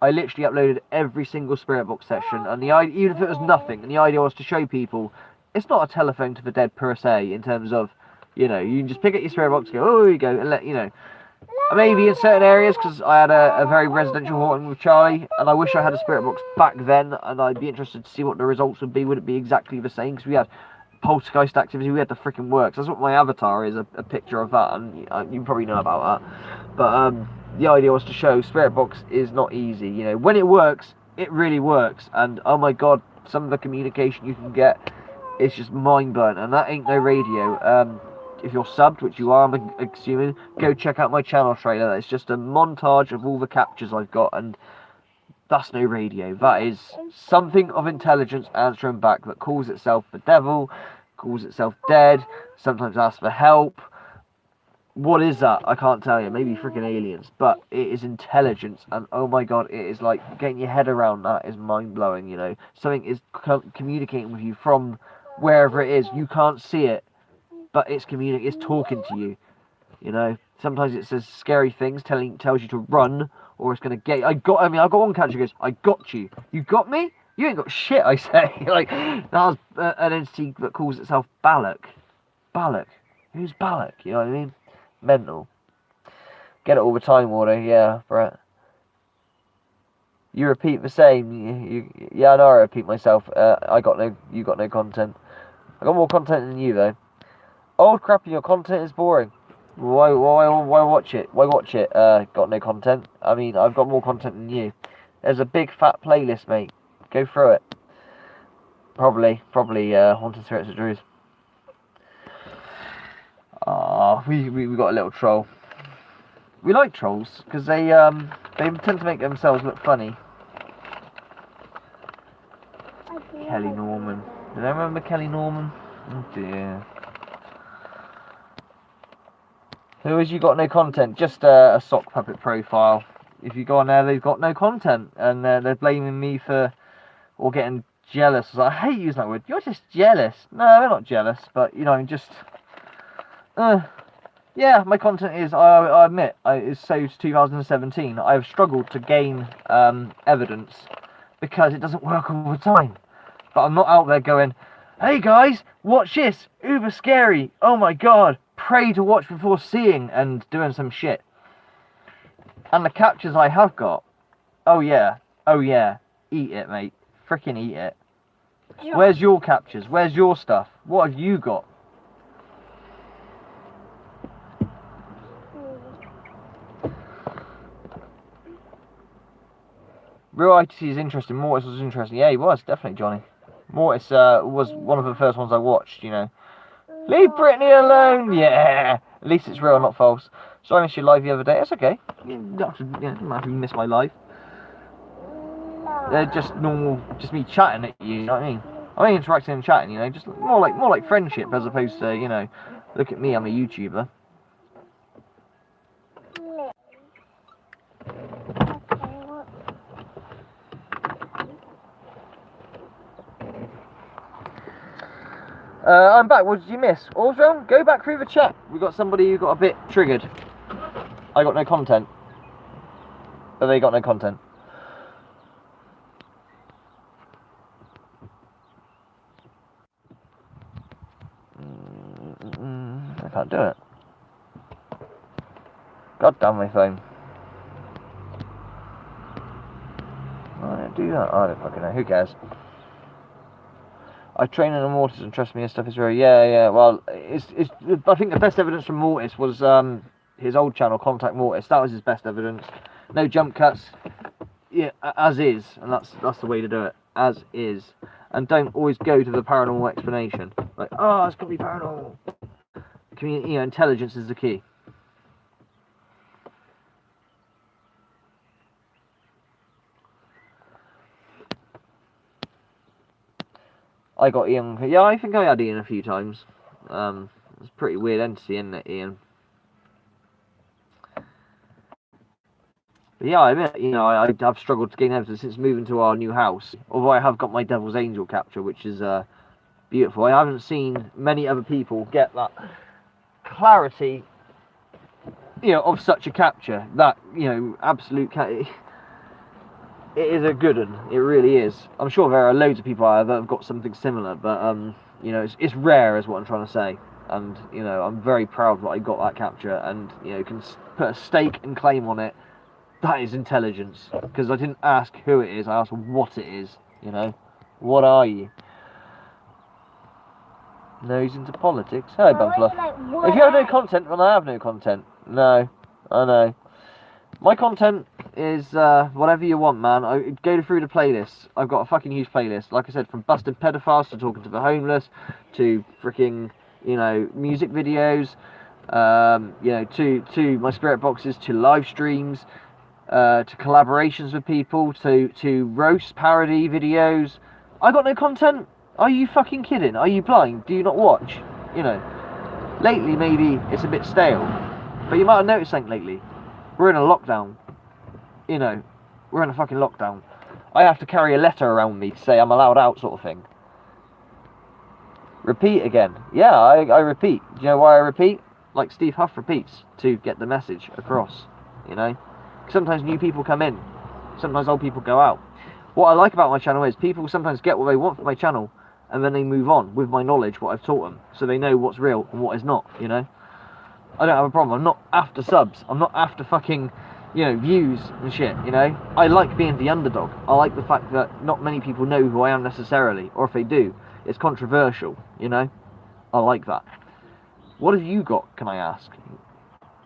I literally uploaded every single Spirit box session, and even if it was nothing, and the idea was to show people, it's not a telephone to the dead per se, in terms of, you can just pick up your Spirit box, go, oh, here you go, and let, maybe in certain areas, because I had a very residential haunting with Charlie, and I wish I had a Spirit box back then, and I'd be interested to see what the results would be. Would it be exactly the same? Because we had poltergeist activity, we had the freaking works. That's what my avatar is, a picture of that, and you probably know about that. But the idea was to show Spirit box is not easy. When it works, it really works, and oh my god, some of the communication you can get is just mind-blowing, and that ain't no radio. If you're subbed, which you are, I'm assuming, go check out my channel trailer. It's just a montage of all the captures I've got, and that's no radio. That is something of intelligence answering back that calls itself the devil, calls itself dead, sometimes asks for help. What is that? I can't tell you. Maybe freaking aliens. But it is intelligence, and oh my god, it is like getting your head around that is mind-blowing, Something is communicating with you from wherever it is. You can't see it, but it's talking to you, Sometimes it says scary things, tells you to run, or it's going to get you. I've got one catcher who goes, I got you. You got me? You ain't got shit, I say. That was an entity that calls itself Balak. Balak? Who's Balak? You know what I mean? Mental. Get it all the time, Wardo. Yeah, Brett. You repeat the same. Yeah, I know I repeat myself. You got no content. I got more content than you though. Old crap, and your content is boring. Why watch it? Why watch it? Got no content. I mean, I've got more content than you. There's a big fat playlist, mate. Go through it. Probably, Haunted Spirits of Druze. Ah, we got a little troll. We like trolls because they tend to make themselves look funny. Kelly Norman. Did I remember Kelly Norman? Oh dear. Who has you got no content? Just a sock puppet profile. If you go on there, they've got no content, and they're blaming me for or getting jealous. I hate using that word. You're just jealous. No, they're not jealous, but you know, I'm just. Yeah, my content is. I admit, it's so 2017. I've struggled to gain evidence because it doesn't work all the time. But I'm not out there going, "Hey guys, watch this, uber scary. Oh my god, pray to watch before seeing," and doing some shit. And the captures I have got, oh yeah, eat it, mate, freaking eat it. Where's your captures? Where's your stuff? What have you got? Real ITC is interesting. Mortis was interesting. Yeah, he was, definitely, Johnny. Mortis was one of the first ones I watched, you know. Leave Brittany alone! Yeah! At least it's real, not false. So I missed your live the other day. That's okay. You don't have to miss my live. Just normal, just me chatting at you, you know what I mean? I'm only interacting and chatting, you know, just more like friendship as opposed to, you know, look at me, I'm a YouTuber. I'm back. What did you miss? Also, go back through the chat. We got somebody who got a bit triggered. I got no content. But they got no content. I can't do it. God damn my phone. I don't do that. I don't fucking know. Who cares? I train in a Mortis and trust me, his stuff is very well. It's I think the best evidence from Mortis was his old channel, Contact Mortis. That was his best evidence. No jump cuts. Yeah, as is, and that's the way to do it. As is, and don't always go to the paranormal explanation. Like, oh, it's got to be paranormal. Community, you know, intelligence is the key. I got Ian. Yeah, I think I had Ian a few times. It's a pretty weird entity, isn't it, Ian? But yeah, I admit, you know, I've struggled to gain evidence since moving to our new house. Although I have got my Devil's Angel capture, which is beautiful. I haven't seen many other people get that clarity, you know, of such a capture. That, you know, absolute. It is a good one. It really is. I'm sure there are loads of people out there that have got something similar, but you know, it's rare, is what I'm trying to say. And you know, I'm very proud that I got that capture, and you know, can put a stake and claim on it. That is intelligence, because I didn't ask who it is. I asked what it is. You know, what are you? Nose into politics. Hello, Bumfluff. If you have no content, then I have no content. No, I know. My content is whatever you want, man. I go through the playlists. I've got a fucking huge playlist. Like I said, from busted pedophiles to talking to the homeless, to freaking, you know, music videos, you know, to my spirit boxes, to live streams, to collaborations with people, to roast parody videos. I got no content. Are you fucking kidding? Are you blind? Do you not watch? You know, lately maybe it's a bit stale, but you might have noticed something lately. We're in a lockdown. You know, we're in a fucking lockdown. I have to carry a letter around me to say I'm allowed out, sort of thing. Repeat again. Yeah, I repeat. Do you know why I repeat? Like Steve Huff repeats, to get the message across, you know? Sometimes new people come in. Sometimes old people go out. What I like about my channel is people sometimes get what they want from my channel, and then they move on with my knowledge, what I've taught them, so they know what's real and what is not, you know? I don't have a problem. I'm not after subs. I'm not after fucking you know, views and shit, you know. I like being the underdog. I like the fact that not many people know who I am necessarily, or if they do, it's controversial, you know. I like that. What have you got, can I ask?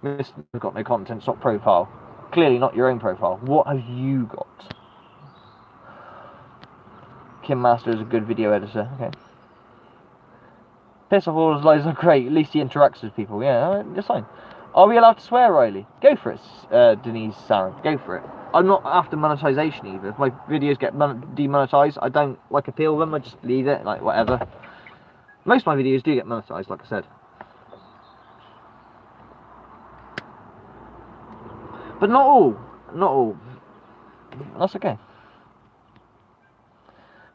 Mr. Got no content, stop profile. Clearly not your own profile. What have you got? Kim Master is a good video editor. Okay. Piss off all his lies are great. At least he interacts with people. Yeah, that's fine. Are we allowed to swear, Riley? Go for it, Denise Sarah. Go for it. I'm not after monetization either. If my videos get demonetized, I don't like appeal them. I just leave it, like whatever. Most of my videos do get monetized, like I said. But not all. Not all. That's okay.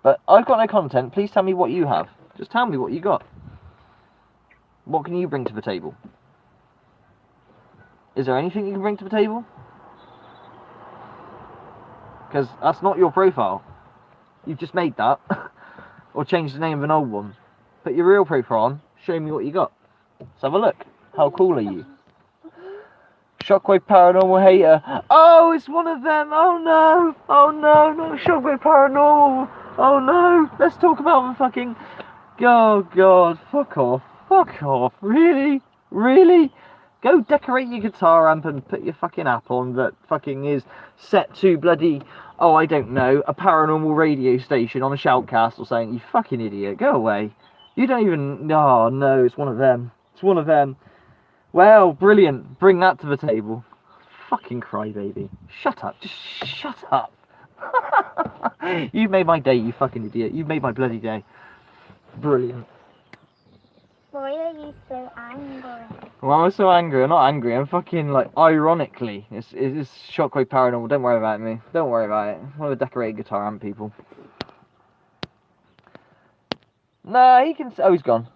But I've got no content. Please tell me what you have. Just tell me what you got. What can you bring to the table? Is there anything you can bring to the table? Because that's not your profile. You've just made that. Or changed the name of an old one. Put your real profile on. Show me what you got. Let's have a look. How cool are you? Shockwave Paranormal Hater. Oh, it's one of them. Oh no. Oh no. Not Shockwave Paranormal. Oh no. Let's talk about the fucking... Oh god. Fuck off. Fuck off. Really? Really? Go decorate your guitar amp and put your fucking app on that fucking is set to bloody, oh, I don't know, a paranormal radio station on a shoutcast or something. You fucking idiot. Go away. You don't even... Oh, no, it's one of them. It's one of them. Well, brilliant. Bring that to the table. Fucking crybaby. Shut up. Just shut up. You've made my day, you fucking idiot. You've made my bloody day. Brilliant. Why are you so angry? Well, I'm so angry. I'm not angry. I'm fucking, like, ironically. It's Shockwave Paranormal. Don't worry about me. Don't worry about it. One of the decorated guitar amp people. Nah, he can... Oh, he's gone.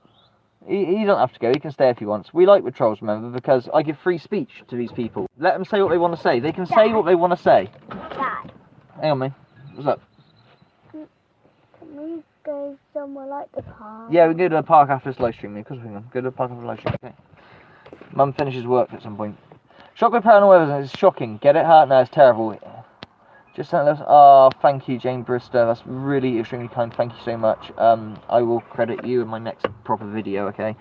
He doesn't have to go. He can stay if he wants. We like with trolls, remember, because I give free speech to these people. Let them say what they want to say. They can say what they want to say. Dad, Hang on, mate. What's up? can we go somewhere like the park? Yeah, we can go to the park after this live stream. Of course we can. Go to the park after the live stream. Okay. Mum finishes work at some point. Shockwave Paranormal Evidence is shocking. Get it, Heart? No, it's terrible. Just sent us. Oh, thank you, Jane Brister. That's really extremely kind. Thank you so much. I will credit you in my next proper video. Okay.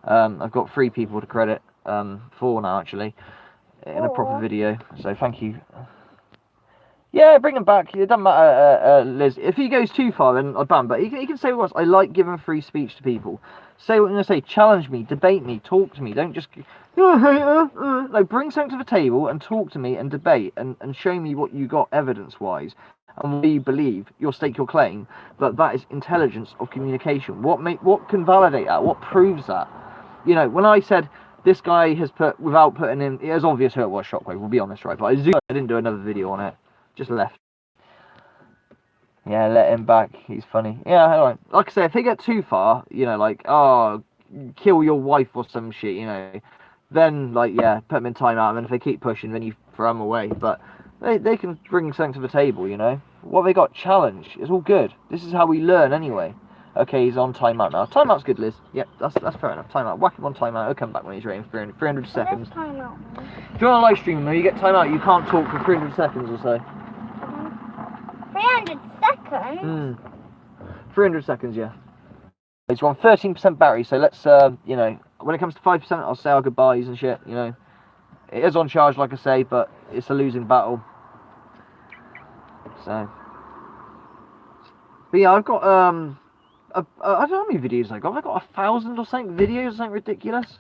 I've got 3 people to credit. 4 now actually, in a proper video. So thank you. Yeah, bring him back. It doesn't matter, Liz. If he goes too far, then I ban. But he can say what he wants. I like giving free speech to people. Say what you're going to say. Challenge me. Debate me. Talk to me. Don't just... Like, bring something to the table and talk to me and debate and show me what you got evidence-wise. And what you believe, your stake your claim, that is intelligence of communication. What can validate that? What proves that? You know, when I said... This guy has put, without putting in... It was obvious who it was, Shockwave, we'll be honest, right? But I didn't do another video on it. Just left. Yeah, let him back. He's funny. Yeah, alright. Like I say, if they get too far, you know, like, oh, kill your wife or some shit, you know, then, like, yeah, put them in timeout, and then if they keep pushing, then you throw them away. But they can bring something to the table, you know. What have they got? Challenge. It's all good. This is how we learn anyway. Okay, he's on timeout now. Timeout's good, Liz. Yep, that's fair enough. Timeout. Whack him on timeout. He'll come back when he's ready. 300 seconds. Timeout. If you're on a live stream, though, you get timeout. You can't talk for 300 seconds or so. 300 seconds? 300 seconds, yeah. It's on 13% battery, so let's, you know, when it comes to 5%, I'll say our goodbyes and shit, you know. It is on charge, like I say, but it's a losing battle. So. But yeah, I've got, I don't know how many videos I got. I've got 1,000 or something videos, something ridiculous.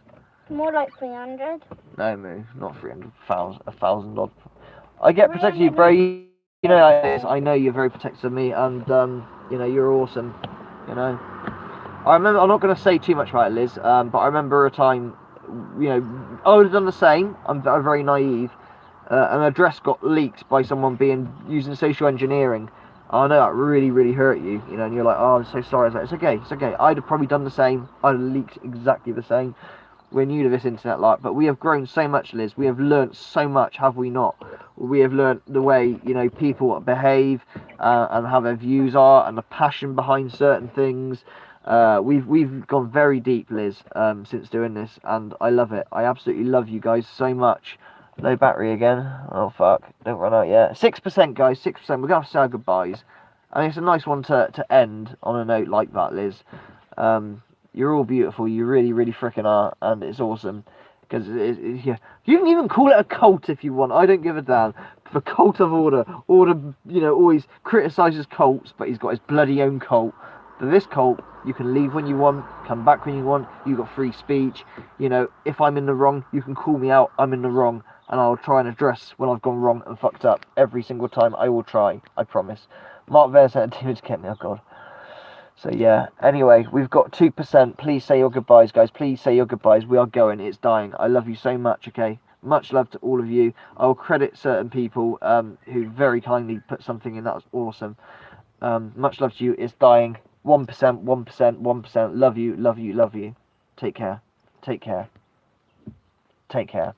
More like 300. No, not 300, 1,000 odd. I get protected you, bro. You know, I know you're very protective of me, and you know, you're awesome. You know, I remember. I'm not going to say too much about it, Liz. But I remember a time, you know, I would have done the same. I'm very naive. An address got leaked by someone using social engineering. I know that really hurt you. You know, and you're like, oh, I'm so sorry. I was like, it's okay, it's okay. I'd have probably done the same. I'd have leaked exactly the same. We're new to this internet life, but we have grown so much, Liz. We have learnt so much, have we not? We have learnt the way, you know, people behave and how their views are and the passion behind certain things. We've gone very deep, Liz, since doing this, and I love it. I absolutely love you guys so much. Low battery again. Oh fuck! Don't run out yet. 6%, guys. 6%. We're gonna have to say our goodbyes. And it's a nice one to end on a note like that, Liz. You're all beautiful. You really, really freaking are, and it's awesome. Because yeah, you can even call it a cult if you want. I don't give a damn. The cult of order. Order, you know, always criticises cults, but he's got his bloody own cult. But this cult, you can leave when you want, come back when you want. You got free speech. You know, if I'm in the wrong, you can call me out. I'm in the wrong, and I'll try and address when I've gone wrong and fucked up. Every single time, I will try. I promise. Mark Vare sent a demon to get me. Oh god. So yeah, anyway, we've got 2%. Please say your goodbyes, guys. Please say your goodbyes. We are going. It's dying. I love you so much, okay? Much love to all of you. I will credit certain people who very kindly put something in. That was awesome. Much love to you. It's dying. 1%, 1%, 1%. Love you, love you, love you. Take care. Take care. Take care.